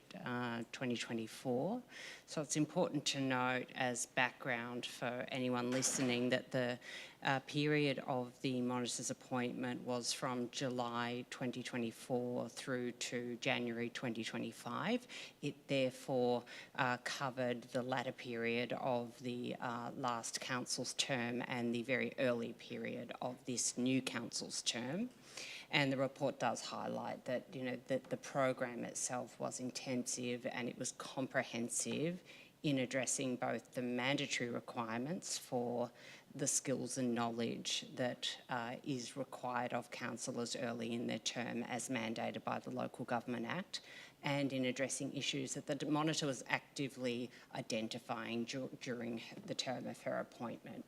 2024. So it's important to note as background for anyone listening that the period of the Monitor's appointment was from July 2024 through to January 2025. It therefore covered the latter period of the last council's term and the very early period of this new council's term. And the report does highlight that, that the program itself was intensive and it was comprehensive in addressing both the mandatory requirements for the skills and knowledge that is required of councillors early in their term as mandated by the Local Government Act, and in addressing issues that the Monitor was actively identifying during the term of her appointment.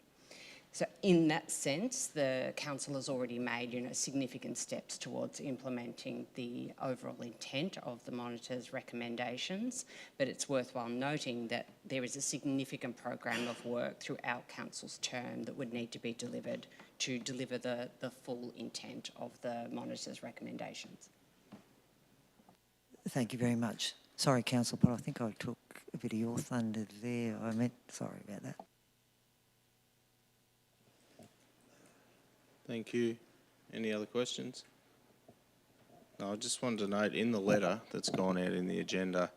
So in that sense, the council has already made significant steps towards implementing the overall intent of the Monitor's recommendations, but it's worthwhile noting that there is a significant program of work throughout council's term that would need to be delivered to deliver the full intent of the Monitor's recommendations. Thank you very much. Sorry, Council, but I think I took a bit of your thunder there. Sorry about that. Thank you. Any other questions? No, I just wanted to note in the letter that's gone out in the agenda,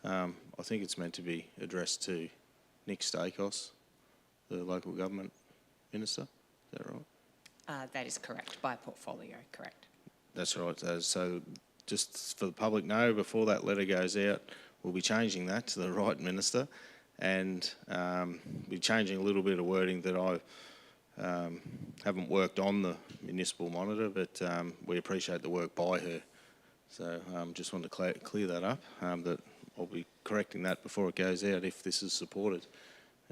I think it's meant to be addressed to Nick Stakos, the local government minister. Is that right? That is correct, by portfolio, correct. That's right. So just for the public know, before that letter goes out, we'll be changing that to the right minister, and be changing a little bit of wording that I haven't worked on the municipal monitor, but we appreciate the work by her. So just wanted to clear that up, that I'll be correcting that before it goes out if this is supported.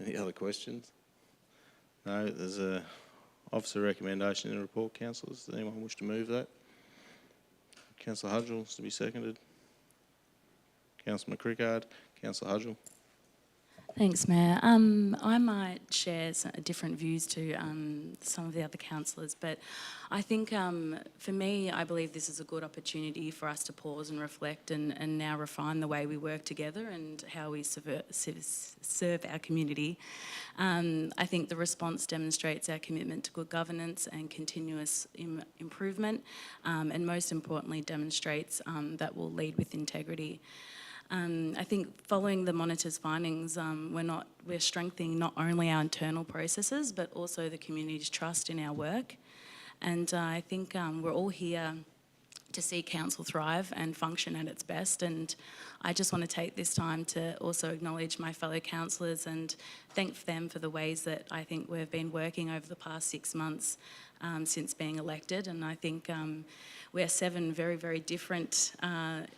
Any other questions? No, there's a officer recommendation in the report, councillors. Does anyone wish to move that? Councillor Hudgell is to be seconded. Councillor McCrickard. Councillor Hudgell. Thanks, Mayor. I might share different views to some of the other councillors, but I think for me, I believe this is a good opportunity for us to pause and reflect and now refine the way we work together and how we serve our community. I think the response demonstrates our commitment to good governance and continuous improvement, and most importantly demonstrates that we'll lead with integrity. I think following the Monitor's findings, we're strengthening not only our internal processes but also the community's trust in our work. And I think we're all here to see council thrive and function at its best. And I just want to take this time to also acknowledge my fellow councillors and thank them for the ways that I think we've been working over the past 6 months since being elected. And I think we're 7 very, very different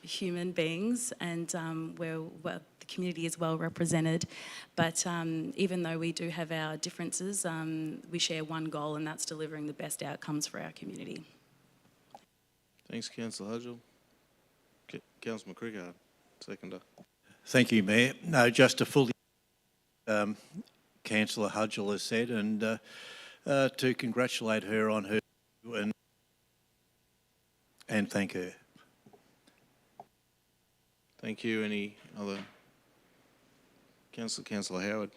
human beings, and the community is well represented. But even though we do have our differences, we share one goal, and that's delivering the best outcomes for our community. Thanks, Councillor Hudgell. Councillor McCrickard, seconder. Thank you, Mayor. No, just to fully Councillor Hudgell has said, and to congratulate her on her and thank her. Thank you. Any other? Councillor Howard.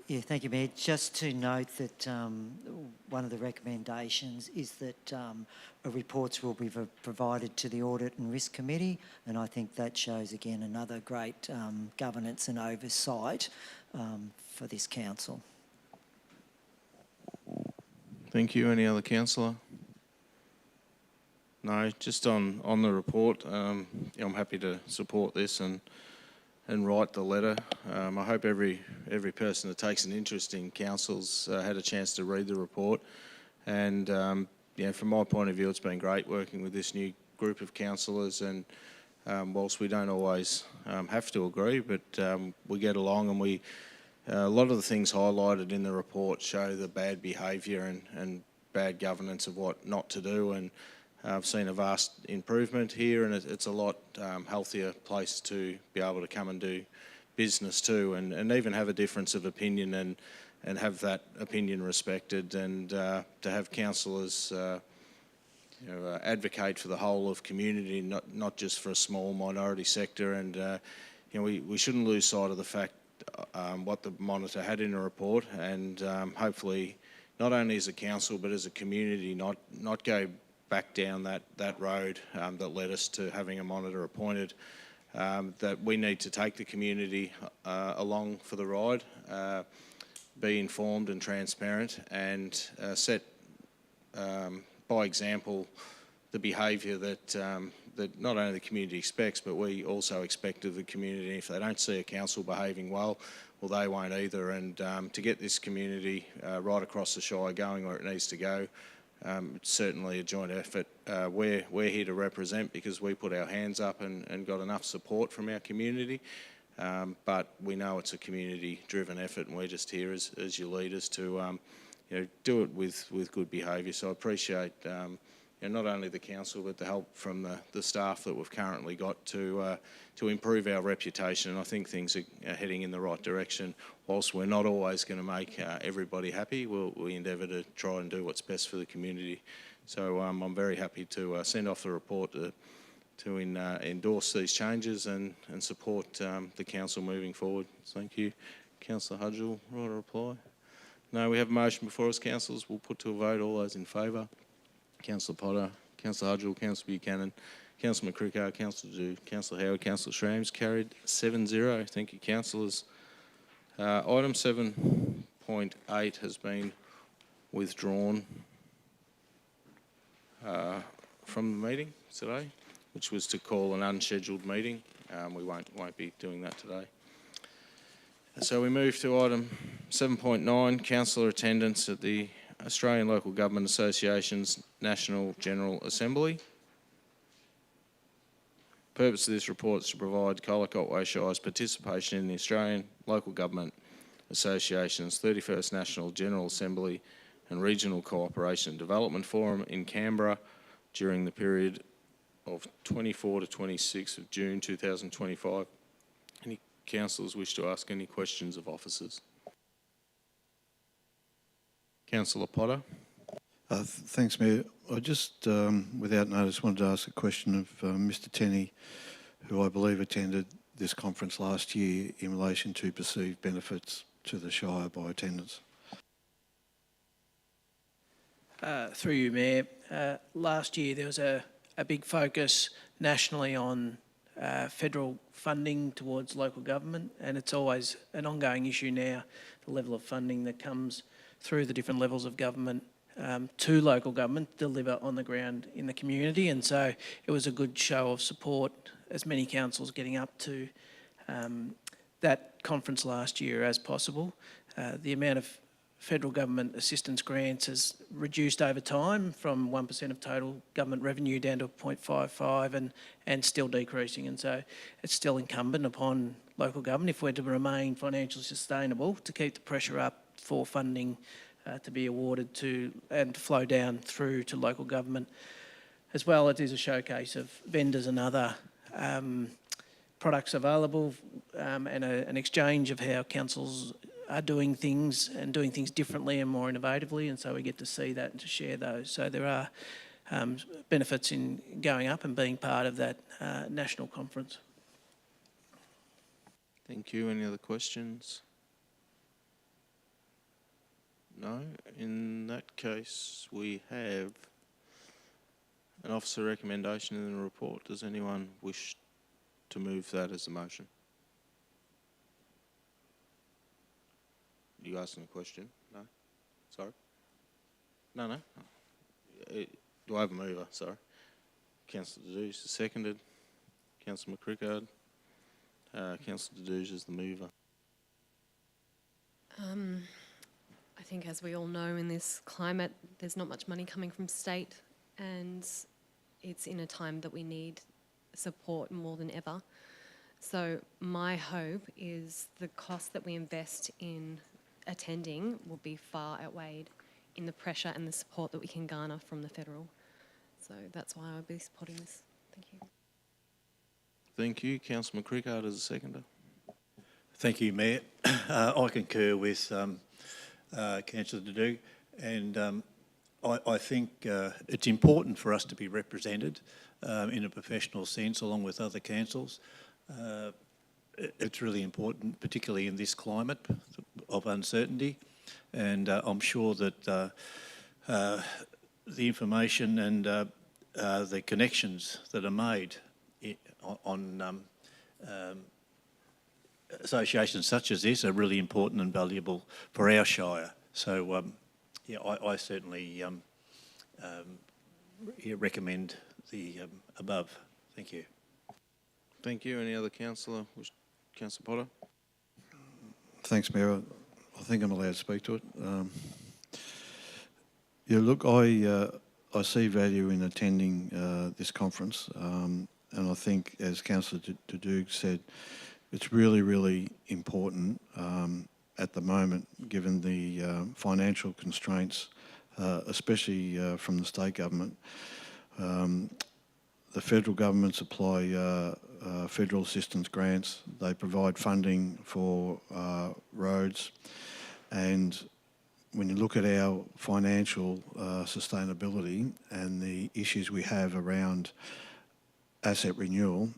Yeah, thank you, Mayor. Just to note that one of the recommendations is that reports will be provided to the Audit and Risk Committee, and I think that shows again another great governance and oversight for this council. Thank you. Any other councillor? No, just on the report, I'm happy to support this and write the letter. I hope every person that takes an interest in council's had a chance to read the report. And from my point of view, it's been great working with this new group of councillors. And whilst we don't always have to agree, but we get along, and a lot of the things highlighted in the report show the bad behaviour and bad governance of what not to do. And I've seen a vast improvement here, and it's a lot healthier place to be able to come and do business too, and even have a difference of opinion and have that opinion respected, and to have councillors advocate for the whole of community, not just for a small minority sector. And we shouldn't lose sight of the fact what the monitor had in a report, and hopefully not only as a council but as a community not go back down that road that led us to having a monitor appointed. That we need to take the community along for the ride, be informed and transparent, and set by example the behaviour that not only the community expects, but we also expect of the community. If they don't see a council behaving well, they won't either. And to get this community right across the Shire going where it needs to go, it's certainly a joint effort. We're here to represent because we put our hands up and got enough support from our community. But we know it's a community-driven effort, and we're just here as your leaders to do it with good behaviour. So I appreciate not only the council but the help from the staff that we've currently got to improve our reputation. And I think things are heading in the right direction. Whilst we're not always going to make everybody happy, we endeavour to try and do what's best for the community. So I'm very happy to send off the report to endorse these changes and support the council moving forward. Thank you. Councillor Hudgell, right, a reply? No, we have a motion before us, councillors. We'll put to a vote. All those in favour? Councillor Potter, Councillor Hudgell, Councillor Buchanan, Councillor McCrickard, Councillor Dew, Councillor Howard, Councillor Schramm. Carried 7-0. Thank you, councillors. Item 7.8 has been withdrawn from the meeting today, which was to call an unscheduled meeting. We won't be doing that today. So we move to item 7.9, councillor attendance at the Australian Local Government Association's National General Assembly. The purpose of this report is to provide Colac Otway Shire's participation in the Australian Local Government Association's 31st National General Assembly and Regional Cooperation and Development Forum in Canberra during the period of 24 to 26 of June 2025. Any councillors wish to ask any questions of officers? Councillor Potter. Thanks, Mayor. I just, without notice, wanted to ask a question of Mr Tenney, who I believe attended this conference last year in relation to perceived benefits to the Shire by attendance. Through you, Mayor. Last year there was a big focus nationally on federal funding towards local government, and it's always an ongoing issue now, the level of funding that comes through the different levels of government to local government deliver on the ground in the community. And so it was a good show of support, as many councils getting up to that conference last year as possible. The amount of federal government assistance grants has reduced over time from 1% of total government revenue down to 0.55 and still decreasing. And so it's still incumbent upon local government, if we're to remain financially sustainable, to keep the pressure up for funding to be awarded to and to flow down through to local government. As well, it is a showcase of vendors and other products available and an exchange of how councils are doing things and doing things differently and more innovatively, and so we get to see that and to share those. So there are benefits in going up and being part of that national conference. Thank you. Any other questions? No? In that case, we have an officer recommendation in the report. Does anyone wish to move that as a motion? You asking a question? No? Sorry? No. Do I have a mover? Sorry. Councillor Deduge is seconded. Councillor McCrickard. Councillor Deduge is the mover. I think, as we all know, in this climate, there's not much money coming from state, and it's in a time that we need support more than ever. So my hope is the cost that we invest in attending will be far outweighed in the pressure and the support that we can garner from the federal. So that's why I'll be supporting this. Thank you. Thank you. Councillor McCrickard as a seconder. Thank you, Mayor. I concur with Councillor Dudu, and I think it's important for us to be represented in a professional sense along with other councils. It's really important, particularly in this climate of uncertainty, and I'm sure that the information and the connections that are made on associations such as this are really important and valuable for our shire. So, yeah, I certainly recommend the above. Thank you. Thank you. Any other councillor? Councillor Potter? Thanks, Mayor. I think I'm allowed to speak to it. Yeah, look, I see value in attending this conference, and I think, as Councillor Dudu said, it's really, really important at the moment, given the financial constraints, especially from the state government. The federal government supply federal assistance grants. They provide funding for roads, and when you look at our financial sustainability and the issues we have around asset renewal,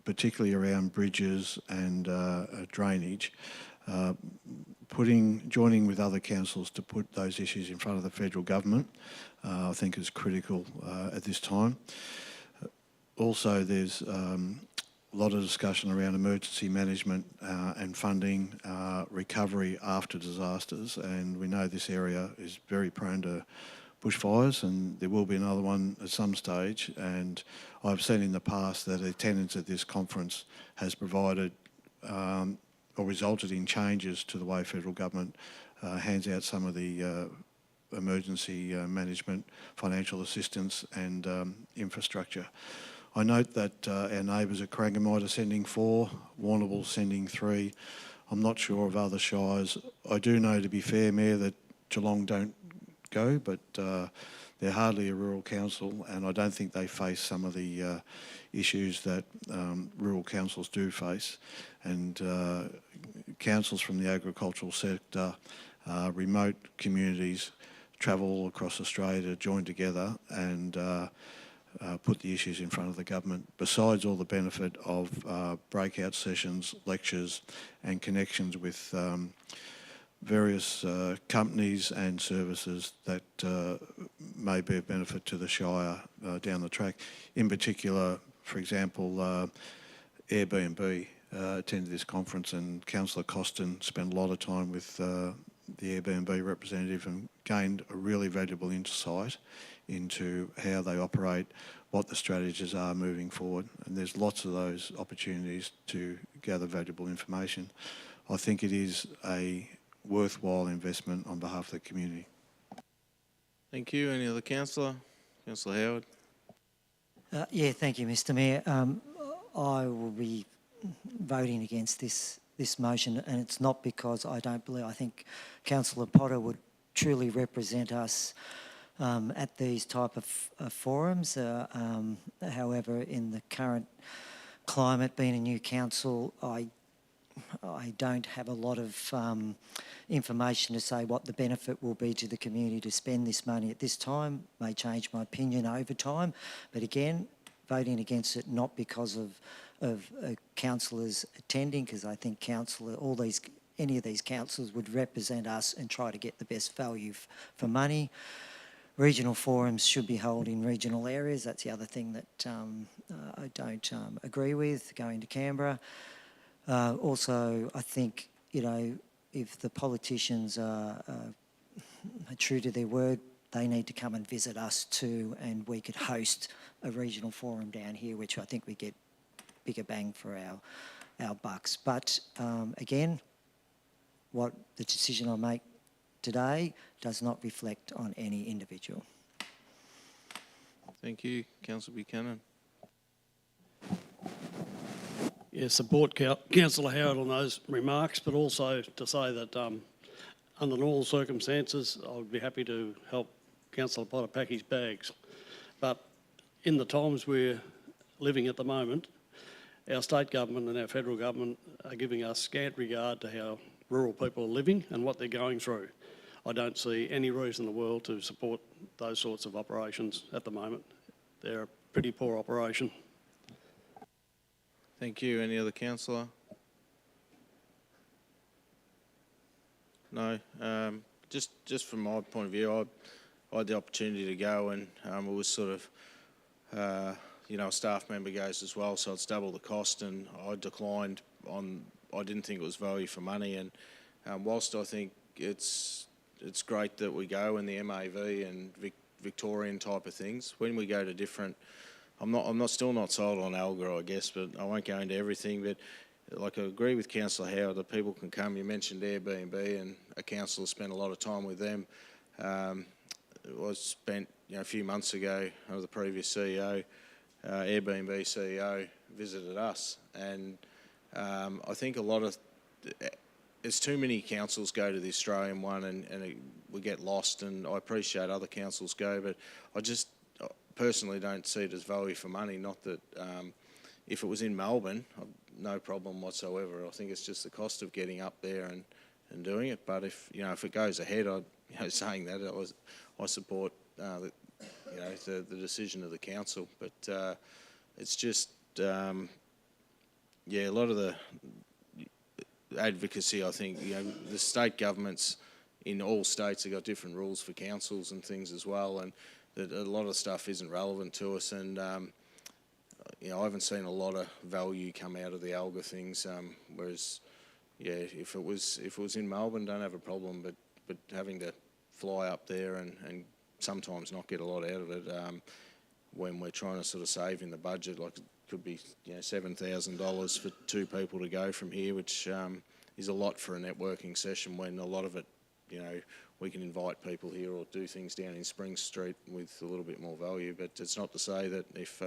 particularly around bridges and drainage, joining with other councils to put those issues in front of the federal government, I think is critical at this time. Also, there's a lot of discussion around emergency management and funding, recovery after disasters, and we know this area is very prone to bushfires, and there will be another one at some stage. And I've seen in the past that attendance at this conference has provided or resulted in changes to the way federal government hands out some of the emergency management, financial assistance and infrastructure. I note that our neighbours at Crangamite are sending 4, Warrnambool sending 3. I'm not sure of other shires. I do know, to be fair, Mayor, that Geelong don't go, but they're hardly a rural council, and I don't think they face some of the issues that rural councils do face. And councils from the agricultural sector, remote communities travel all across Australia to join together and put the issues in front of the government, besides all the benefit of breakout sessions, lectures and connections with various companies and services that may be of benefit to the Shire down the track. In particular, for example, Airbnb attended this conference, and Councillor Costin spent a lot of time with the Airbnb representative and gained a really valuable insight into how they operate, what the strategies are moving forward, and there's lots of those opportunities to gather valuable information. I think it is a worthwhile investment on behalf of the community. Thank you. Any other councillor? Councillor Howard? Yeah, thank you, Mr Mayor. I will be voting against this motion, and it's not because I don't believe, I think Councillor Potter would truly represent us at these type of forums. However, in the current climate, being a new council, I don't have a lot of information to say what the benefit will be to the community to spend this money at this time. May change my opinion over time, but again, voting against it not because of councillors attending, because I think any of these councillors would represent us and try to get the best value for money. Regional forums should be held in regional areas. That's the other thing that I don't agree with, going to Canberra. Also, I think, if the politicians are true to their word, they need to come and visit us too, and we could host a regional forum down here, which I think we get bigger bang for our bucks. But again, what the decision I make today does not reflect on any individual. Thank you. Councillor Buchanan. Yeah, support Councillor Howard on those remarks, but also to say that under normal circumstances, I would be happy to help Councillor Potter pack his bags. But in the times we're living at the moment, our state government and our federal government are giving us scant regard to how rural people are living and what they're going through. I don't see any reason in the world to support those sorts of operations at the moment. They're a pretty poor operation. Thank you. Any other councillor? No. Just from my point of view, I had the opportunity to go, and it was sort of, a staff member goes as well, so it's double the cost, and I declined on. I didn't think it was value for money, and whilst I think it's great that we go in the MAV and Victorian type of things, when we go to different, I'm still not sold on Alga, I guess, but I won't go into everything. But like, I agree with Councillor Howard that people can come. You mentioned Airbnb, and a councillor spent a lot of time with them. Was spent a few months ago. The previous CEO, Airbnb CEO, visited us, and I think a lot of there's too many councils go to the Australian one, and we get lost. And I appreciate other councils go, but I just personally don't see it as value for money. Not that if it was in Melbourne, no problem whatsoever. I think it's just the cost of getting up there and doing it. But if it goes ahead, saying that I support the decision of the council. But it's just a lot of the advocacy. I think the state governments in all states have got different rules for councils and things as well, and that a lot of stuff isn't relevant to us. And I haven't seen a lot of value come out of the Alga things. Whereas, if it was in Melbourne, don't have a problem. But having to fly up there and sometimes not get a lot out of it when we're trying to sort of save in the budget, like it could be $7,000 for two people to go from here, which is a lot for a networking session, when a lot of it, we can invite people here or do things down in Spring Street with a little bit more value. But it's not to say that if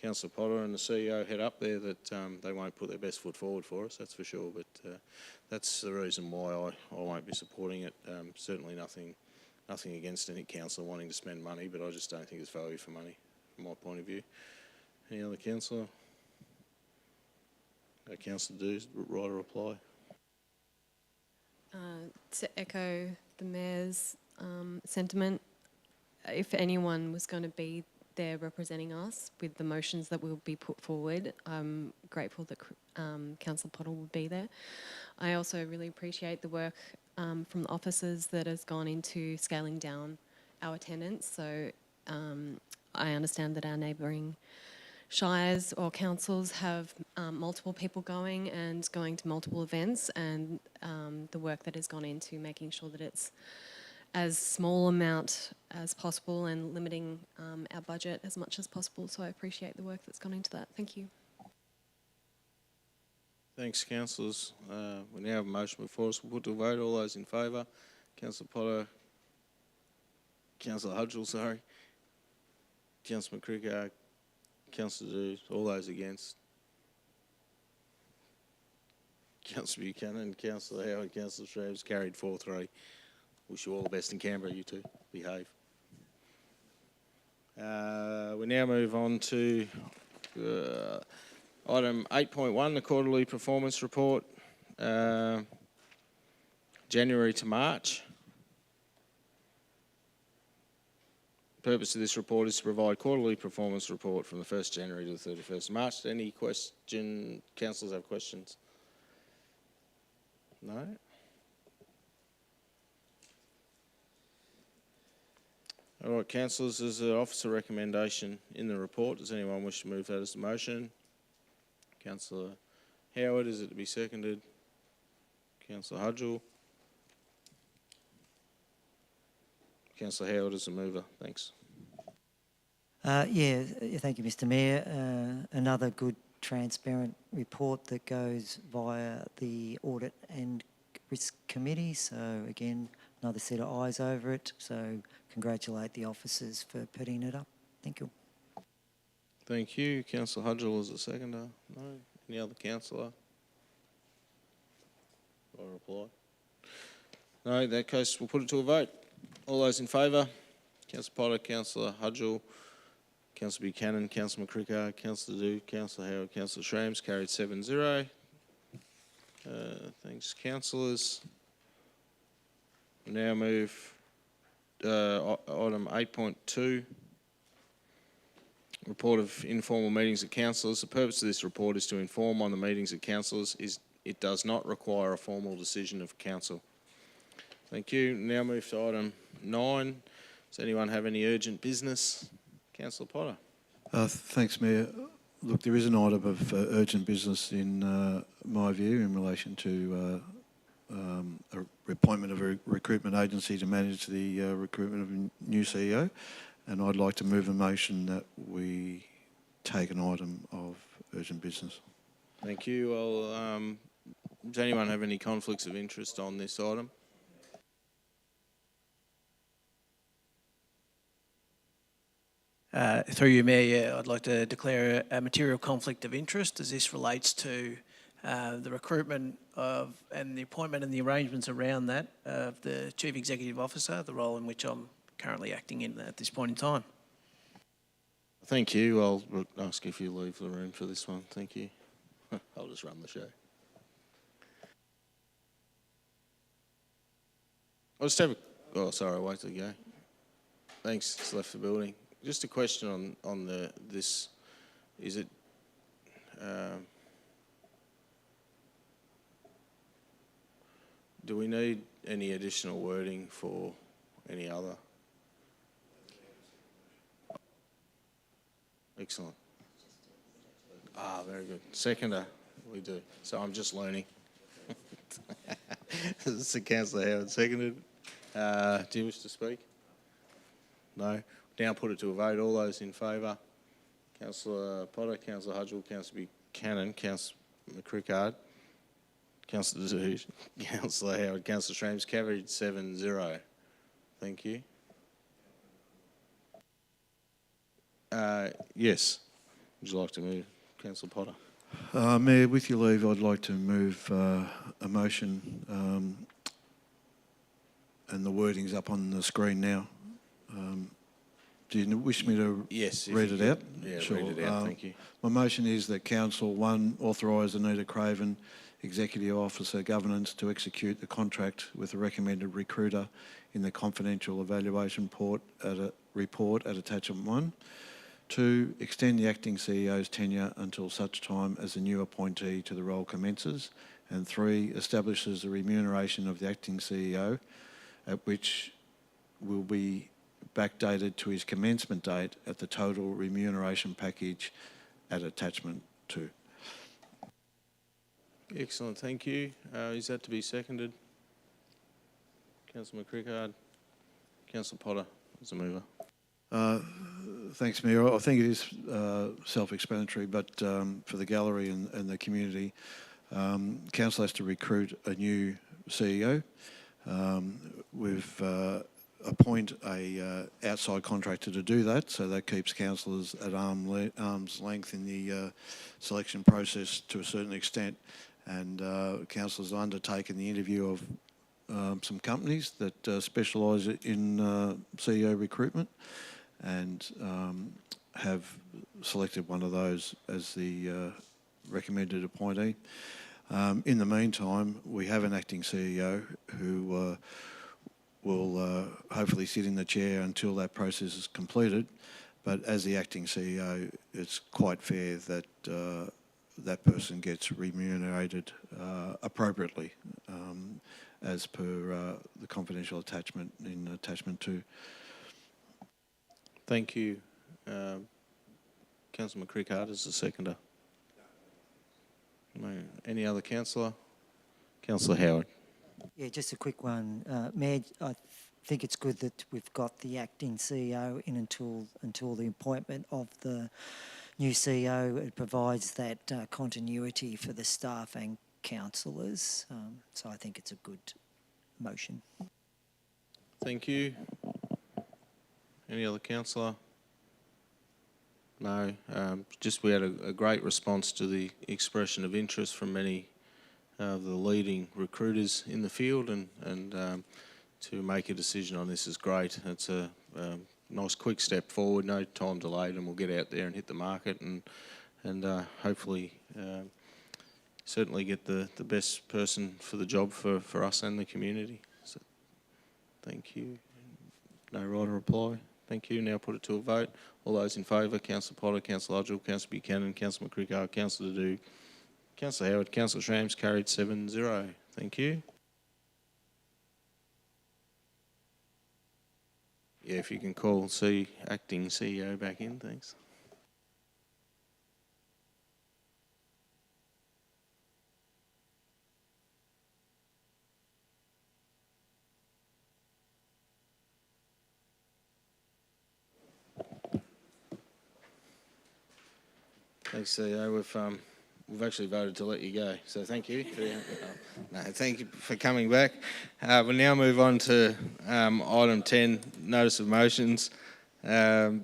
Councillor Potter and the CEO head up there that they won't put their best foot forward for us, that's for sure. But that's the reason why I won't be supporting it. Certainly nothing against any councillor wanting to spend money, but I just don't think it's value for money from my point of view. Any other councillor? Councillor Dews, write a reply. To echo the Mayor's sentiment, if anyone was going to be there representing us with the motions that will be put forward, I'm grateful that Councillor Potter will be there. I also really appreciate the work from the officers that has gone into scaling down our attendance. So I understand that our neighbouring shires or councils have multiple people going and going to multiple events, and the work that has gone into making sure that it's as small amount as possible and limiting our budget as much as possible. So I appreciate the work that's gone into that. Thank you. Thanks, councillors. We now have a motion before us. We'll put to a vote. All those in favour? Councillor Potter. Councillor Hudgell, sorry. Councillor McCricker. Councillor Dews. All those against? Councillor Buchanan, Councillor Howard, Councillor Shreves. Carried 4-3. Wish you all the best in Canberra, you two. Behave. We now move on to item 8.1, the quarterly performance report, January to March. The purpose of this report is to provide quarterly performance report from the 1st January to the 31st of March. Any question? Councillors have questions? No? All right, councillors, there's an officer recommendation in the report. Does anyone wish to move that as a motion? Councillor Howard, is it to be seconded? Councillor Hudgell. Councillor Howard is the mover. Thanks. Thank you, Mr. Mayor. Another good, transparent report that goes via the Audit and Risk Committee. So again, another set of eyes over it. So congratulate the officers for putting it up. Thank you. Thank you. Councillor Hudgell is the seconder. No? Any other councillor? Or reply? No, in that case, we'll put it to a vote. All those in favour? Councillor Potter, Councillor Hudgell, Councillor Buchanan, Councillor McCrickard, Councillor Dew, Councillor Howard, Councillor Schramm, carried 7-0. Thanks, councillors. We now move item 8.2. Report of informal meetings of councillors. The purpose of this report is to inform on the meetings of councillors. It does not require a formal decision of council. Thank you. Now move to item 9. Does anyone have any urgent business? Councillor Potter. Thanks, Mayor. Look, there is an item of urgent business in my view in relation to a appointment of a recruitment agency to manage the recruitment of a new CEO. And I'd like to move a motion that we take an item of urgent business. Thank you. Does anyone have any conflicts of interest on this item? Through you, Mayor, I'd like to declare a material conflict of interest as this relates to the recruitment of and the appointment and the arrangements around that of the Chief Executive Officer, the role in which I'm currently acting in at this point in time. Thank you. I'll ask if you leave the room for this one. Thank you. I'll just run the show. I'll just have a... Oh, sorry, I'll wait till you go. Thanks, it's left the building. Just a question on this. Is it... do we need any additional wording for any other? Excellent. Very good. Seconder, we do. So I'm just learning. This is Councillor Howard, seconded. Do you wish to speak? No. Now put it to a vote. All those in favour? Councillor Potter, Councillor Hudgell, Councillor Buchanan, Councillor McCrickard, Councillor Dew, Councillor Howard, Councillor Schramm, carried 7-0. Thank you. Yes. Would you like to move, Councillor Potter? Mayor, with your leave, I'd like to move a motion, and the wording's up on the screen now. Do you wish me to read it out? Yeah, sure. read it out, thank you. My motion is that Council, 1, authorise Anita Craven, Executive Officer Governance, to execute the contract with the recommended recruiter in the confidential evaluation report at attachment 1. 2, extend the acting CEO's tenure until such time as a new appointee to the role commences. And 3, establishes the remuneration of the acting CEO, at which will be backdated to his commencement date at the total remuneration package at attachment 2. Excellent, thank you. Is that to be seconded? Councillor McCrickard. Councillor Potter as a mover. Thanks, Mayor. I think it is self-explanatory, but for the gallery and the community, Council has to recruit a new CEO. We've appoint a outside contractor to do that, so that keeps councillors at arm's length in the selection process to a certain extent. And councillors have undertaken the interview of some companies that specialise in CEO recruitment, and have selected one of those as the recommended appointee. In the meantime, we have an acting CEO who will hopefully sit in the chair until that process is completed. But as the acting CEO, it's quite fair that that person gets remunerated appropriately as per the confidential attachment in attachment 2. Thank you. Councillor McCrickard is the seconder. No. Any other councillor? Councillor Howard. Yeah, just a quick one. Mayor, I think it's good that we've got the acting CEO in until the appointment of the new CEO. It provides that continuity for the staff and councillors. So I think it's a good motion. Thank you. Any other councillor? No. Just we had a great response to the expression of interest from many of the leading recruiters in the field, and to make a decision on this is great. It's a nice quick step forward, no time delayed, and we'll get out there and hit the market and hopefully certainly get the best person for the job for us and the community. So, thank you. No right or reply. Thank you. Now put it to a vote. All those in favour, Councillor Potter, Councillor Udgell, Councillor Buchanan, Councillor McCrickard, Councillor Dadu, Councillor Howard, Councillor Shams, carried 7-0. Thank you. Yeah, if you can call acting CEO back in, thanks. Thanks, CEO. We've actually voted to let you go, so thank you. Thank you for coming back. We'll now move on to item 10, notice of motions. Councillor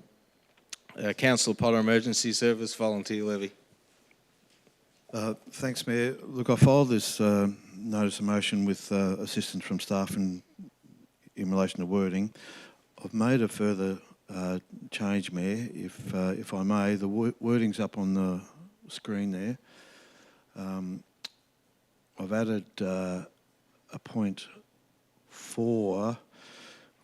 Potter, Emergency Service Volunteer Levy. Thanks, Mayor. Look, I filed this notice of motion with assistance from staff in relation to wording. I've made a further change, Mayor, if I may. The wording's up on the screen there. I've added a point 4,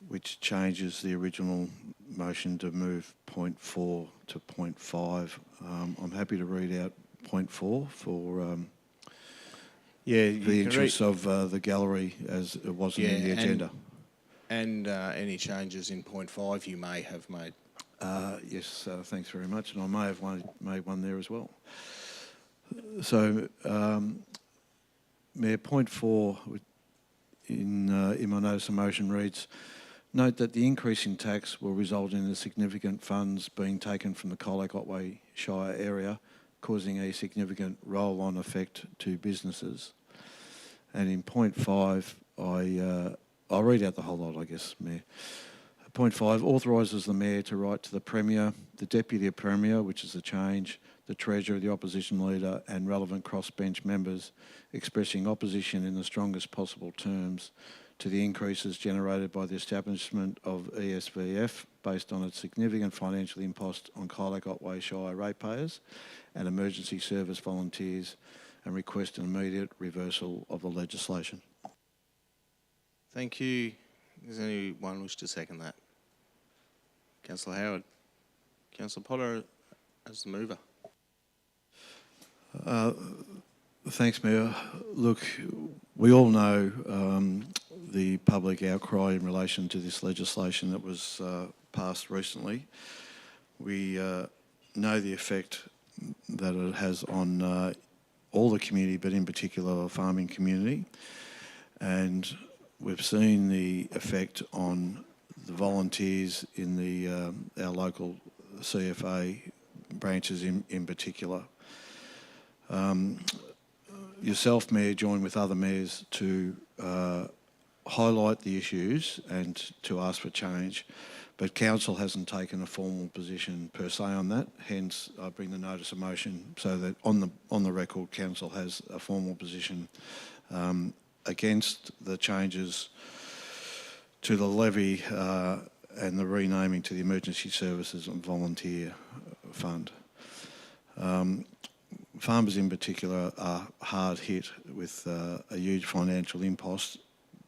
which changes the original motion to move point 4 to point 5. I'm happy to read out point 4 for the interests of the gallery as it wasn't in the agenda. And any changes in point 5 you may have made. Yes, thanks very much. And I may have made one there as well. So, Mayor, point 4 in my notice of motion reads, note that the increase in tax will result in the significant funds being taken from the Colac Otway Shire area, causing a significant roll-on effect to businesses. And in point 5, I'll read out the whole lot, I guess, Mayor. Point 5 authorises the Mayor to write to the Premier, the Deputy Premier, which is a change, the Treasurer, the Opposition Leader and relevant crossbench members expressing opposition in the strongest possible terms to the increases generated by the establishment of ESVF based on its significant financial impost on Colac Otway Shire ratepayers and emergency service volunteers, and request an immediate reversal of the legislation. Thank you. Does anyone wish to second that? Councillor Howard. Councillor Potter as the mover. Thanks, Mayor. Look, we all know the public outcry in relation to this legislation that was passed recently. We know the effect that it has on all the community, but in particular the farming community. And we've seen the effect on the volunteers in our local CFA branches in particular. Yourself, Mayor, joined with other mayors to highlight the issues and to ask for change, but Council hasn't taken a formal position per se on that. Hence, I bring the notice of motion so that on the record, Council has a formal position against the changes to the levy and the renaming to the Emergency Services and Volunteer Fund. Farmers in particular are hard hit with a huge financial impost,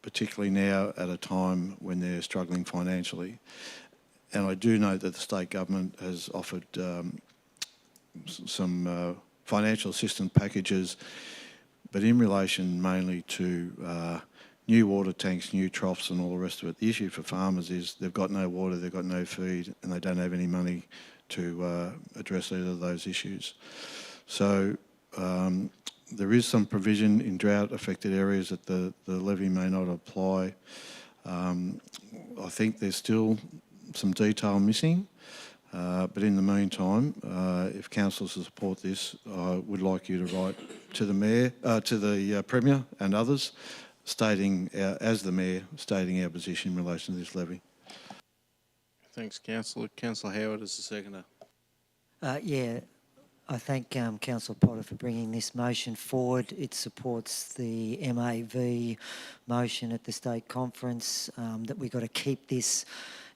particularly now at a time when they're struggling financially. And I do note that the state government has offered some financial assistance packages, but in relation mainly to new water tanks, new troughs and all the rest of it. The issue for farmers is they've got no water, they've got no feed, and they don't have any money to address either of those issues. So there is some provision in drought-affected areas that the levy may not apply. I think there's still some detail missing, but in the meantime, if councillors support this, I would like you to write to the Mayor, to the Premier and others, stating, as the Mayor, stating our position in relation to this levy. Thanks, Councillor. Councillor Howard is the seconder. I thank Councillor Potter for bringing this motion forward. It supports the MAV motion at the state conference that we've got to keep this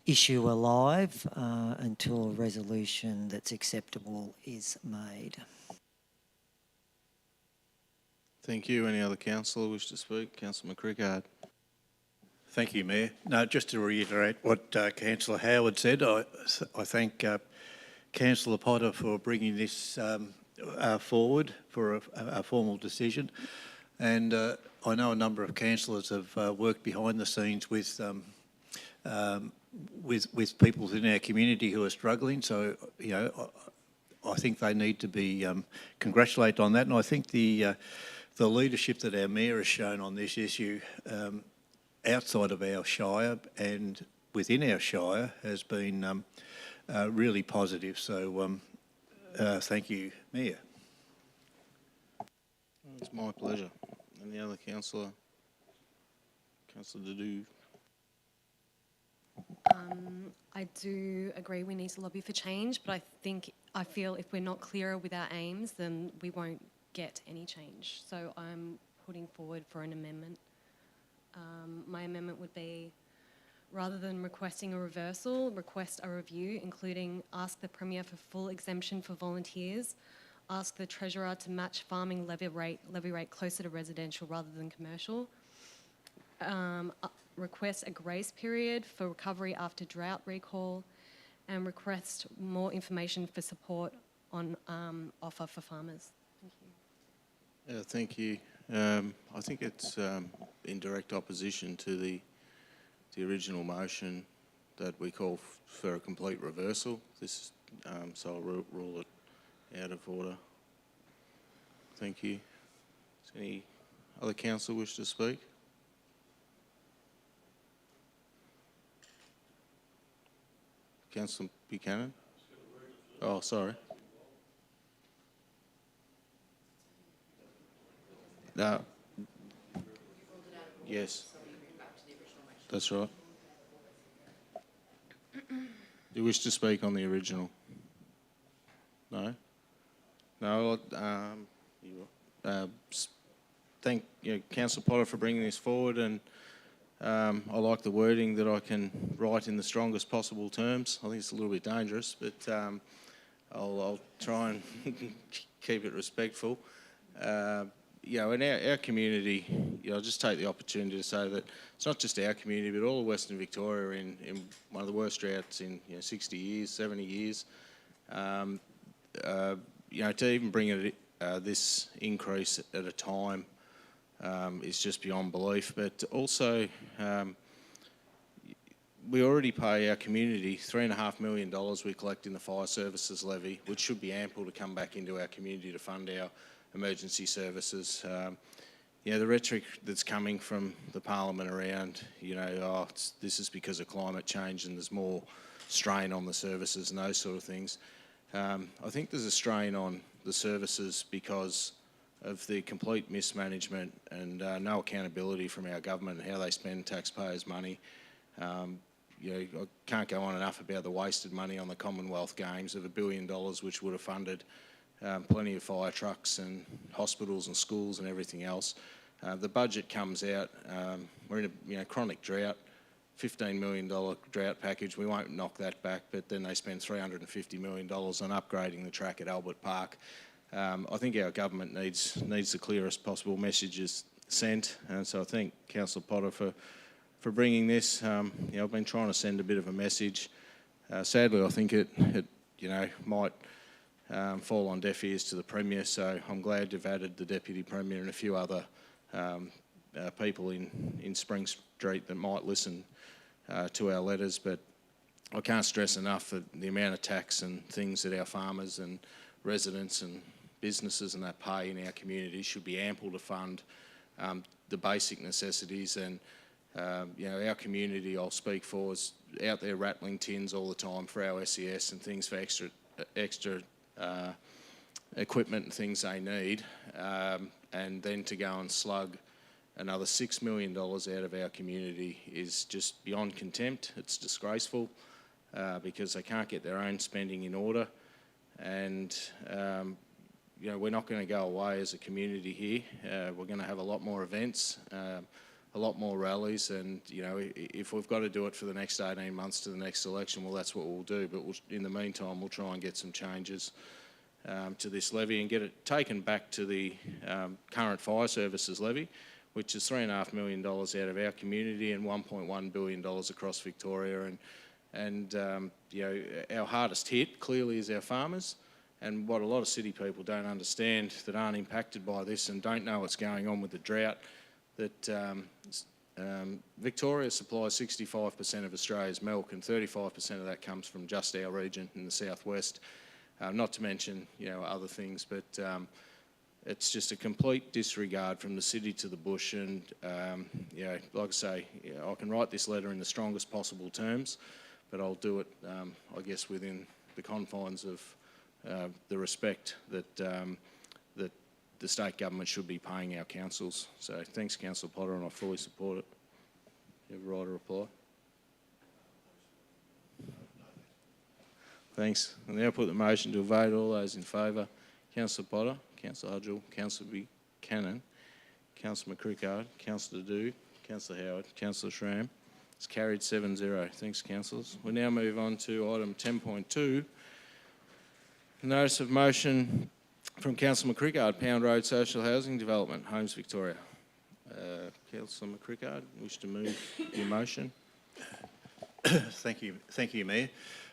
issue alive until a resolution that's acceptable is made. Thank you. Any other councillor wish to speak? Councillor McCrickard. Thank you, Mayor. No, just to reiterate what Councillor Howard said, I thank Councillor Potter for bringing this forward for a formal decision. And I know a number of councillors have worked behind the scenes with people in our community who are struggling. So, you know, I think they need to be congratulated on that. And I think the leadership that our Mayor has shown on this issue outside of our Shire and within our Shire has been really positive. So thank you, Mayor. It's my pleasure. Any other councillor? Councillor Dadu. I do agree we need to lobby for change, but I feel if we're not clearer with our aims, then we won't get any change. So I'm putting forward for an amendment. My amendment would be, rather than requesting a reversal, request a review, including ask the Premier for full exemption for volunteers, ask the Treasurer to match farming levy rate closer to residential rather than commercial, request a grace period for recovery after drought recall, and request more information for support on offer for farmers. Thank you. Thank you. I think it's in direct opposition to the original motion that we call for a complete reversal. This, so I'll rule it out of order. Thank you. Does any other councillor wish to speak? Councillor Buchanan? Oh, sorry. No. Yes. That's right. Do you wish to speak on the original? No? No, thank Councillor Potter for bringing this forward, and I like the wording that I can write in the strongest possible terms. I think it's a little bit dangerous, but I'll try and keep it respectful. You know, in our community, you know, I'll just take the opportunity to say that it's not just our community, but all of Western Victoria are in one of the worst droughts in 60 years, 70 years. You know, to even bring it this increase at a time is just beyond belief. But also, we already pay our community $3.5 million we collect in the fire services levy, which should be ample to come back into our community to fund our emergency services. You know, the rhetoric that's coming from the Parliament around, you know, oh, this is because of climate change and there's more strain on the services and those sort of things. I think there's a strain on the services because of the complete mismanagement and no accountability from our government and how they spend taxpayers' money. You know, I can't go on enough about the wasted money on the Commonwealth Games of $1 billion, which would have funded plenty of fire trucks and hospitals and schools and everything else. The budget comes out, we're in a chronic drought, $15 million drought package. We won't knock that back, but then they spend $350 million on upgrading the track at Albert Park. I think our government needs the clearest possible messages sent, and so I thank Councillor Potter for bringing this. You know, I've been trying to send a bit of a message. Sadly, I think it you know, might fall on deaf ears to the Premier, so I'm glad you've added the Deputy Premier and a few other people in Spring Street that might listen to our letters. But I can't stress enough that the amount of tax and things that our farmers and residents and businesses and that pay in our community should be ample to fund the basic necessities. And you know, our community, I'll speak for, is out there rattling tins all the time for our SES and things for extra equipment and things they need, and then to go and slug another $6 million out of our community is just beyond contempt. It's disgraceful because they can't get their own spending in order, and you know, we're not going to go away as a community here. We're going to have a lot more events, a a lot more rallies, and if we've got to do it for the next 18 months to the next election, well, that's what we'll do. But in the meantime, we'll try and get some changes to this levy and get it taken back to the current fire services levy, which is $3.5 million out of our community and $1.1 billion across Victoria. And our hardest hit clearly is our farmers. And what a lot of city people don't understand that aren't impacted by this and don't know what's going on with the drought, that Victoria supplies 65% of Australia's milk, and 35% of that comes from just our region in the southwest. Not to mention, other things, but it's just a complete disregard from the city to the bush. And like I say, I can write this letter in the strongest possible terms, but I'll do it, I guess, within the confines of the respect that that the state government should be paying our councils. So thanks, Councillor Potter, and I fully support it. You have a right to reply. Thanks. I'll now put the motion to a vote. All those in favour: Councillor Potter, Councillor Hudgell, Councillor Buchanan, Councillor McCrickard, Councillor Dew, Councillor Howard, Councillor Schramm. It's carried 7-0. Thanks, councillors. We now move on to item 10.2. Notice of motion from Councillor McCrickard, Pound Road Social Housing Development, Homes, Victoria. Councillor McCrickard, wish to move your motion? Thank you, Mayor.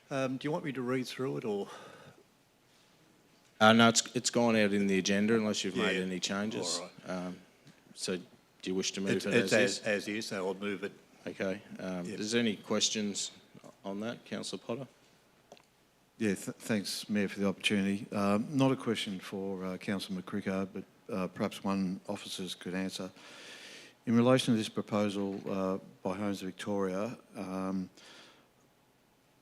Do you want me to read through it, or? No, it's gone out in the agenda unless you've made any changes. All right. So do you wish to move it as is? As is, so I'll move it. Okay. Is there any questions on that, Councillor Potter? Yeah, thanks, Mayor, for the opportunity. Not a question for Councillor McCrickard, but perhaps one officers could answer. In relation to this proposal by Homes Victoria, I'm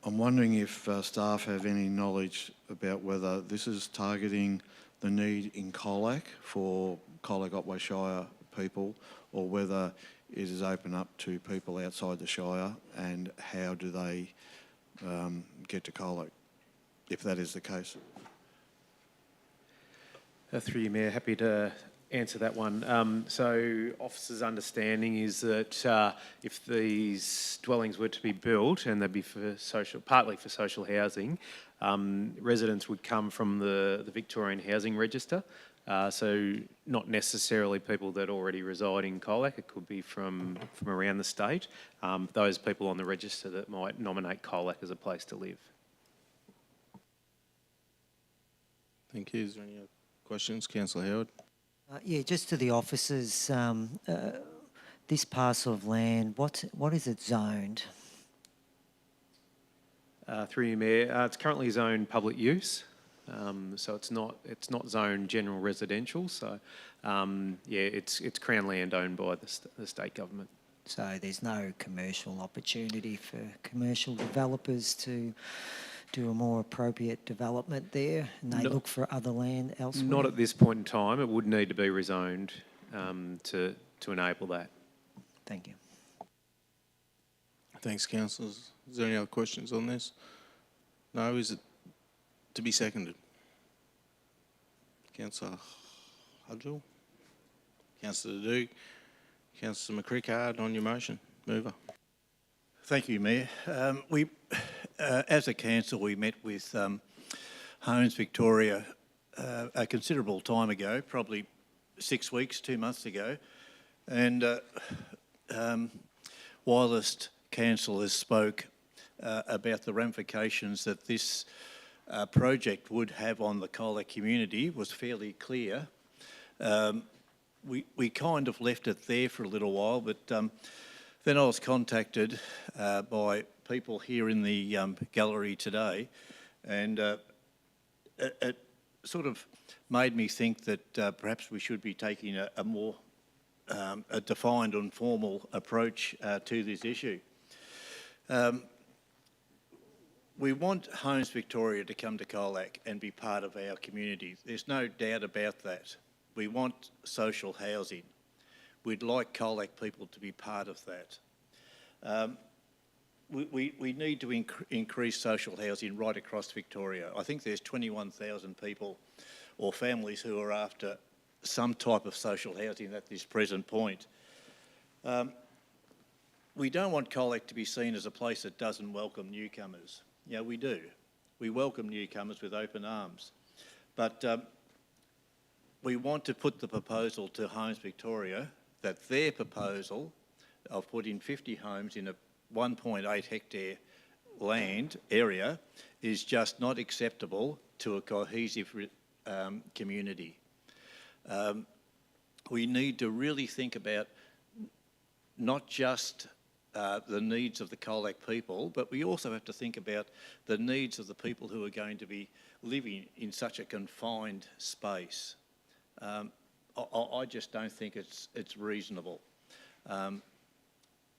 wondering if staff have any knowledge about whether this is targeting the need in Colac for Colac Otway Shire people, or whether it is open up to people outside the Shire, and how do they get to Colac, if that is the case? Through you, Mayor, happy to answer that one. So officers' understanding is that if these dwellings were to be built, and they'd be partly for social housing, residents would come from the Victorian Housing Register. So not necessarily people that already reside in Colac, it could be from around the state, those people on the register that might nominate Colac as a place to live. Thank you. Is there any other questions? Councillor Howard. Yeah, just to the officers, this parcel of land, what is it zoned? Through you, Mayor, it's currently zoned public use, so it's not zoned general residential. So it's Crown land owned by the state government. So there's no commercial opportunity for commercial developers to do a more appropriate development there, and they look for other land elsewhere? Not at this point in time. It would need to be rezoned to enable that. Thank you. Thanks, councillors. Is there any other questions on this? No. Is it to be seconded? Councillor Hudgell? Councillor Duke? Councillor McCrickard, on your motion. Mover. Thank you, Mayor. As a council, we met with Homes Victoria a considerable time ago, probably 6 weeks, 2 months ago, and whilst councillors spoke about the ramifications that this project would have on the Colac community was fairly clear. We kind of left it there for a little while, but then I was contacted by people here in the gallery today, and it sort of made me think that perhaps we should be taking a more defined and formal approach to this issue. We want Homes Victoria to come to Colac and be part of our community. There's no doubt about that. We want social housing. We'd like Colac people to be part of that. We need to increase social housing right across Victoria. I think there's 21,000 people or families who are after some type of social housing at this present point. We don't want Colac to be seen as a place that doesn't welcome newcomers. Yeah, we do. We welcome newcomers with open arms. But we want to put the proposal to Homes Victoria that their proposal of putting 50 homes in a 1.8 hectare land area is just not acceptable to a cohesive community. We need to really think about not just the needs of the Colac people, but we also have to think about the needs of the people who are going to be living in such a confined space. I just don't think it's reasonable.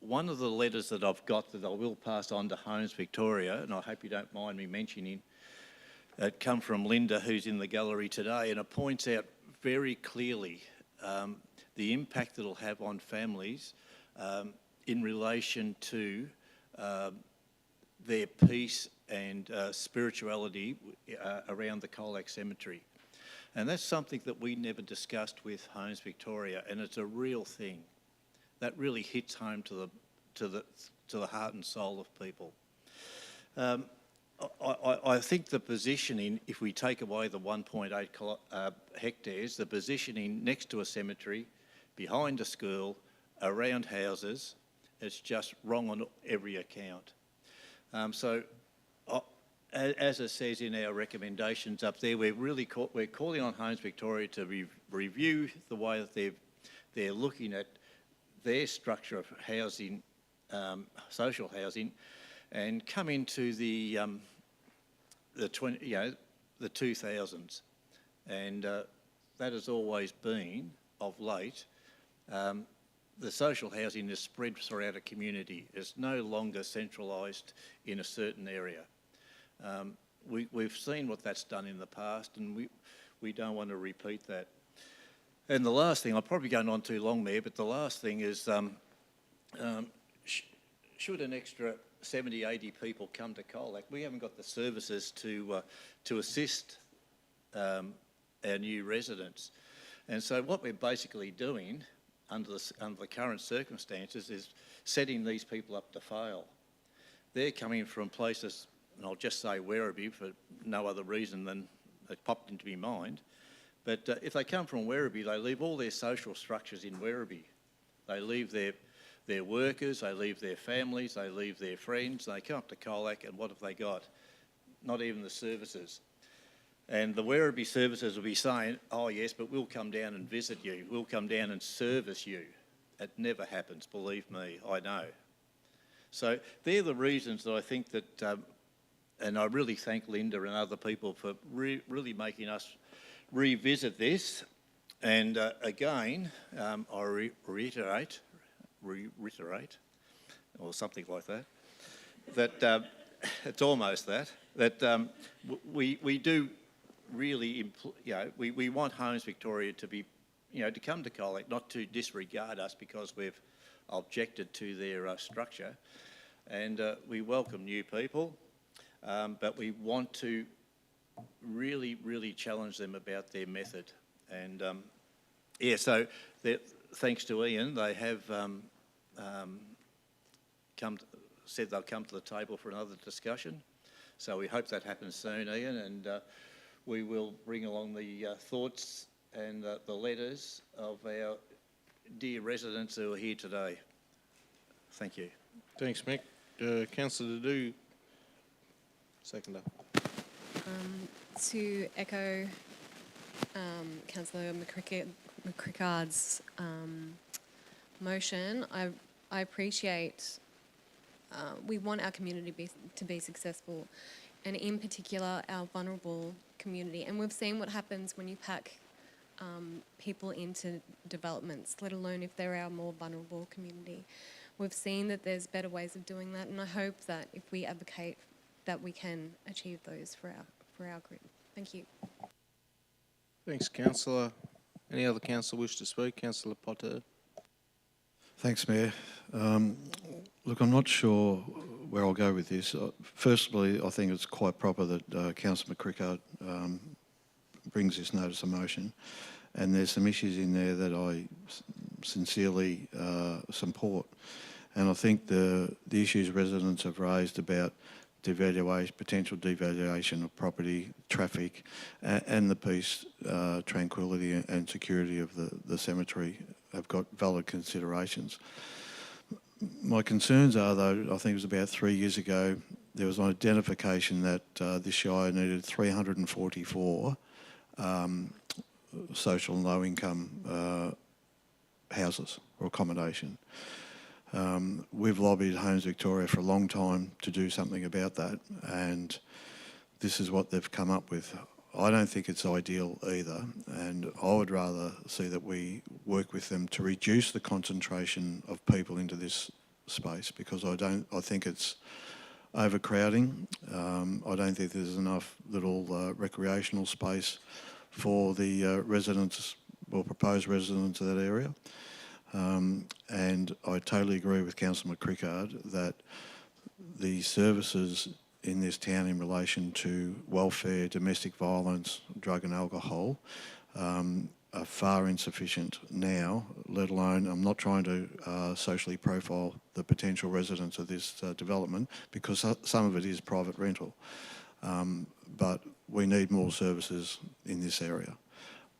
One of the letters that I've got that I will pass on to Homes Victoria, and I hope you don't mind me mentioning, it come from Linda, who's in the gallery today, and it points out very clearly the impact it'll have on families in relation to their peace and spirituality around the Colac Cemetery. And that's something that we never discussed with Homes Victoria, and it's a real thing. That really hits home to the heart and soul of people. I think the positioning, if we take away the 1.8 hectares, the positioning next to a cemetery, behind a school, around houses, it's just wrong on every account. As it says in our recommendations up there, we're calling on Homes Victoria to review the way that they're looking at their structure of housing, social housing, and come into the 2000s, and that has always been of late. The social housing is spread throughout a community. It's no longer centralised in a certain area. We've seen what that's done in the past, and we don't want to repeat that. And the last thing, I'm probably going on too long there, but the last thing is, should an extra 70, 80 people come to Colac, we haven't got the services to assist our new residents. And so what we're basically doing under the current circumstances is setting these people up to fail. They're coming from places, and I'll just say Werribee for no other reason than it popped into my mind, but if they come from Werribee, they leave all their social structures in Werribee. They leave their workers, they leave their families, they leave their friends, they come up to Colac, and what have they got? Not even the services. And the Werribee services will be saying, oh yes, but we'll come down and visit you, we'll come down and service you. It never happens, believe me, I know. So they're the reasons that I think that, and I really thank Linda and other people for really making us revisit this. And again, I reiterate, or something like that, that it's almost that we do really, we want Homes Victoria to be, to come to Colac, not to disregard us because we've objected to their structure. And we welcome new people, but we want to really, really challenge them about their method. And so thanks to Ian, they have said they'll come to the table for another discussion. So we hope that happens soon, Ian, and we will bring along the thoughts and the letters of our dear residents who are here today. Thank you. Thanks, Mick. Councillor Dadu, seconder. To echo Councillor McCrickard's motion, I appreciate, we want our community to be successful, and in particular our vulnerable community. And we've seen what happens when you pack people into developments, let alone if they're our more vulnerable community. We've seen that there's better ways of doing that, and I hope that if we advocate that we can achieve those for our group. Thank you. Thanks, Councillor. Any other councillor wish to speak? Councillor Potter. Thanks, Mayor. Look, I'm not sure where I'll go with this. Firstly, I think it's quite proper that Councillor McCrickard brings this notice of motion, and there's some issues in there that I sincerely support. And I think the issues residents have raised about devaluation, potential devaluation of property, traffic, and the peace, tranquility and security of the cemetery have got valid considerations. My concerns are, though, I think it was about 3 years ago, there was an identification that this Shire needed 344 social and low-income houses or accommodation. We've lobbied Homes Victoria for a long time to do something about that, and this is what they've come up with. I don't think it's ideal either, and I would rather see that we work with them to reduce the concentration of people into this space, because I think it's overcrowding. I don't think there's enough little recreational space for the residents or proposed residents of that area. And I totally agree with Councillor McCrickard that the services in this town in relation to welfare, domestic violence, drug and alcohol are far insufficient now, let alone, I'm not trying to socially profile the potential residents of this development, because some of it is private rental. But we need more services in this area.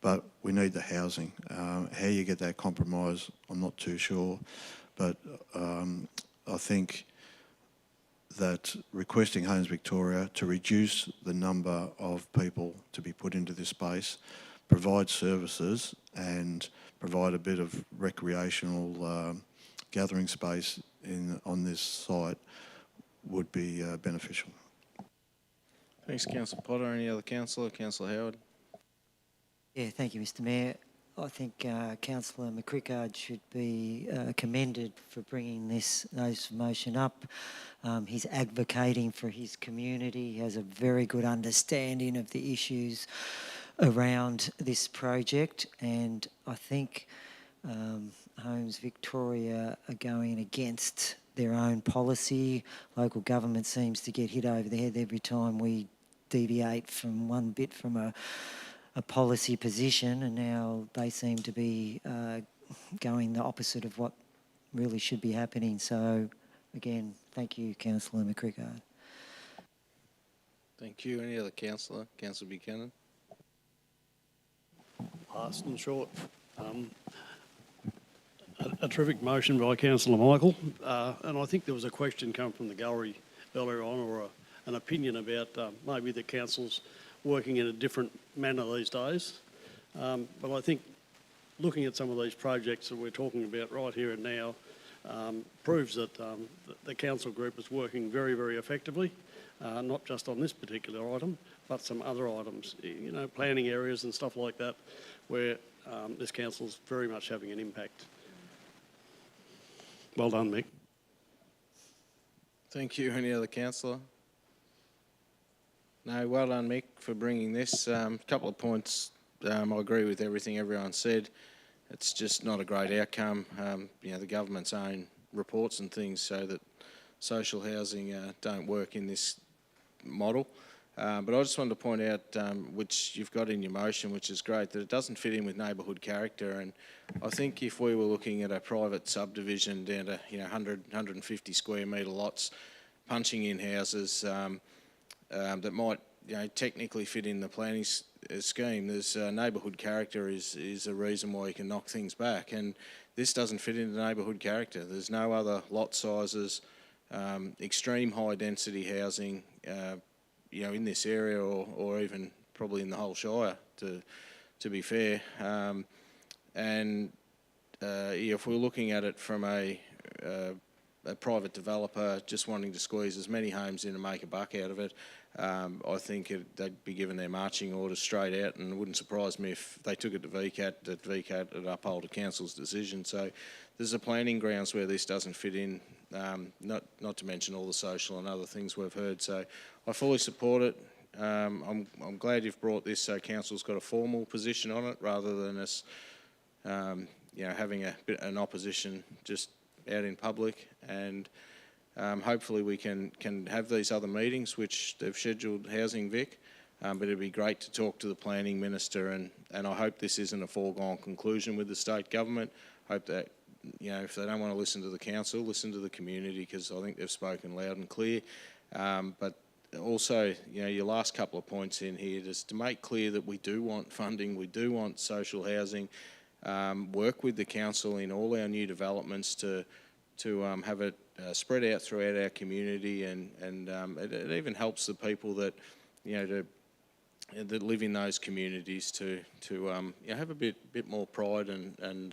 But we need the housing. How you get that compromise, I'm not too sure. But I think that requesting Homes Victoria to reduce the number of people to be put into this space, provide services and provide a bit of recreational gathering space on this site would be beneficial. Thanks, Councillor Potter. Any other councillor? Councillor Howard. Yeah, thank you, Mr Mayor. I think Councillor McCrickard should be commended for bringing this motion up. He's advocating for his community. He has a very good understanding of the issues around this project, and I think Homes Victoria are going against their own policy. Local government seems to get hit over the head every time we deviate from one bit from a policy position, and now they seem to be going the opposite of what really should be happening. So, again, thank you, Councillor McCrickard. Thank you. Any other councillor? Councillor Buchanan. Last and short. A terrific motion by Councillor Michael, and I think there was a question come from the gallery earlier on, or an opinion about maybe the council's working in a different manner these days. But I think looking at some of these projects that we're talking about right here and now proves that the council group is working very, very effectively, not just on this particular item, but some other items, you know, planning areas and stuff like that, where this council's very much having an impact. Well done, Mick. Thank you. Any other councillor? No, well done, Mick, for bringing this. A couple of points. I agree with everything everyone said. It's just not a great outcome. You know, the government's own reports and things show that social housing don't work in this model. But I just wanted to point out, which you've got in your motion, which is great, that it doesn't fit in with neighbourhood character. And I think if we were looking at a private subdivision down to 100, 150 square metre lots, punching in houses that might technically fit in the planning scheme, there's neighbourhood character is a reason why you can knock things back. And this doesn't fit into neighbourhood character. There's no other lot sizes, extreme high density housing, in this area, or even probably in the whole Shire, to be fair. If we're looking at it from a private developer just wanting to squeeze as many homes in and make a buck out of it, I think they'd be given their marching orders straight out, and it wouldn't surprise me if they took it to VCAT, that VCAT would uphold a council's decision. So there's a planning grounds where this doesn't fit in, not to mention all the social and other things we've heard. So I fully support it. I'm glad you've brought this so council's got a formal position on it, rather than us having an opposition just out in public. And hopefully we can have these other meetings, which they've scheduled Housing Vic, but it'd be great to talk to the planning minister, and I hope this isn't a foregone conclusion with the state government. hope that, if they don't want to listen to the council, listen to the community, because I think they've spoken loud and clear. But also, your last couple of points in here, just to make clear that we do want funding, we do want social housing, work with the council in all our new developments to have it spread out throughout our community, and it even helps the people that that live in those communities to have a bit more pride and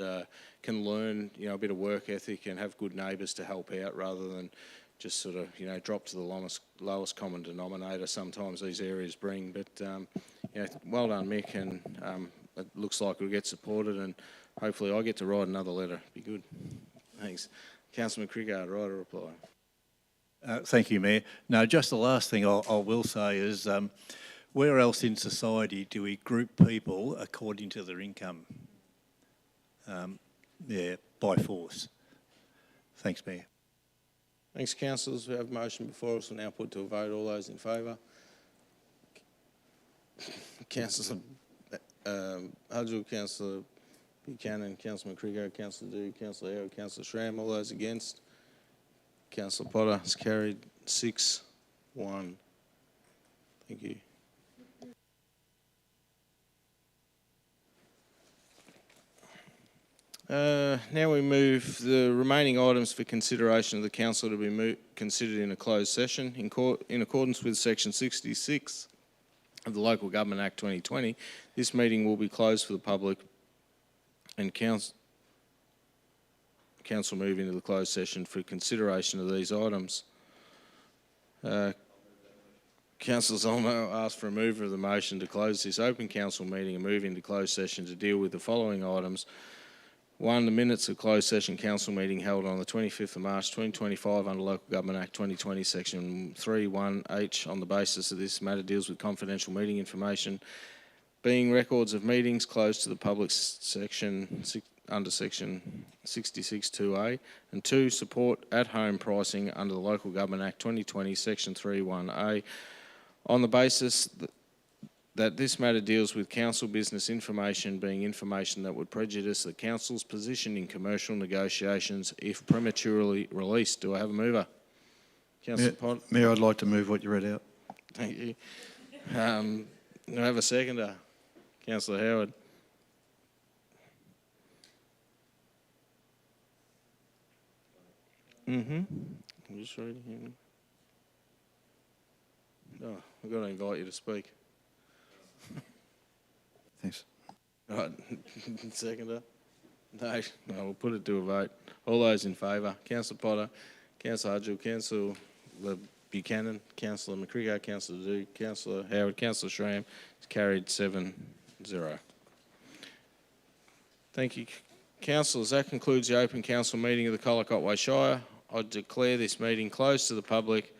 can learn a bit of work ethic and have good neighbours to help out, rather than just sort of drop to the lowest common denominator sometimes these areas bring. But well done, Mick, and it looks like it'll get supported, and hopefully I get to write another letter. Be good. Thanks. Councillor McCriggard, write a reply. Thank you, Mayor. No, just the last thing I will say is, where else in society do we group people according to their income? By force. Thanks, Mayor. Thanks, councillors. We have a motion before us. We'll now put to a vote. All those in favour? Councillor Hudgell, Councillor Buchanan, Councillor McCriggard, Councillor Dew, Councillor Howard, Councillor Schramm. All those against? Councillor Potter. It's carried 6-1. Thank you. Now we move the remaining items for consideration of the council to be considered in a closed session. In accordance with section 66 of the Local Government Act 2020, this meeting will be closed for the public, and council move into the closed session for consideration of these items. Councillors, I'll now ask for a mover of the motion to close this open council meeting and move into closed session to deal with the following items. 1, the minutes of closed session council meeting held on the 25th of March 2025 under Local Government Act 2020 section 3(1)(h). On the basis of this matter deals with confidential meeting information, being records of meetings closed to the public under section 66(2)(a), and 2, support at home pricing under the Local Government Act 2020 section 3(1)(a). On the basis that this matter deals with council business information, being information that would prejudice the council's position in commercial negotiations if prematurely released. Do I have a mover? Councillor Potter. Mayor, I'd like to move what you read out. Thank you. Do I have a seconder? Councillor Howard. I'm just reading here. Oh, I've got to invite you to speak. Thanks. Right, seconder? No, we'll put it to a vote. All those in favour? Councillor Potter, Councillor Hudgell, Councillor Buchanan, Councillor McCriggard, Councillor Dew, Councillor Howard, Councillor Schramm. It's carried 7-0. Thank you, councillors. That concludes the open council meeting of the Colac Otway Shire. I declare this meeting closed to the public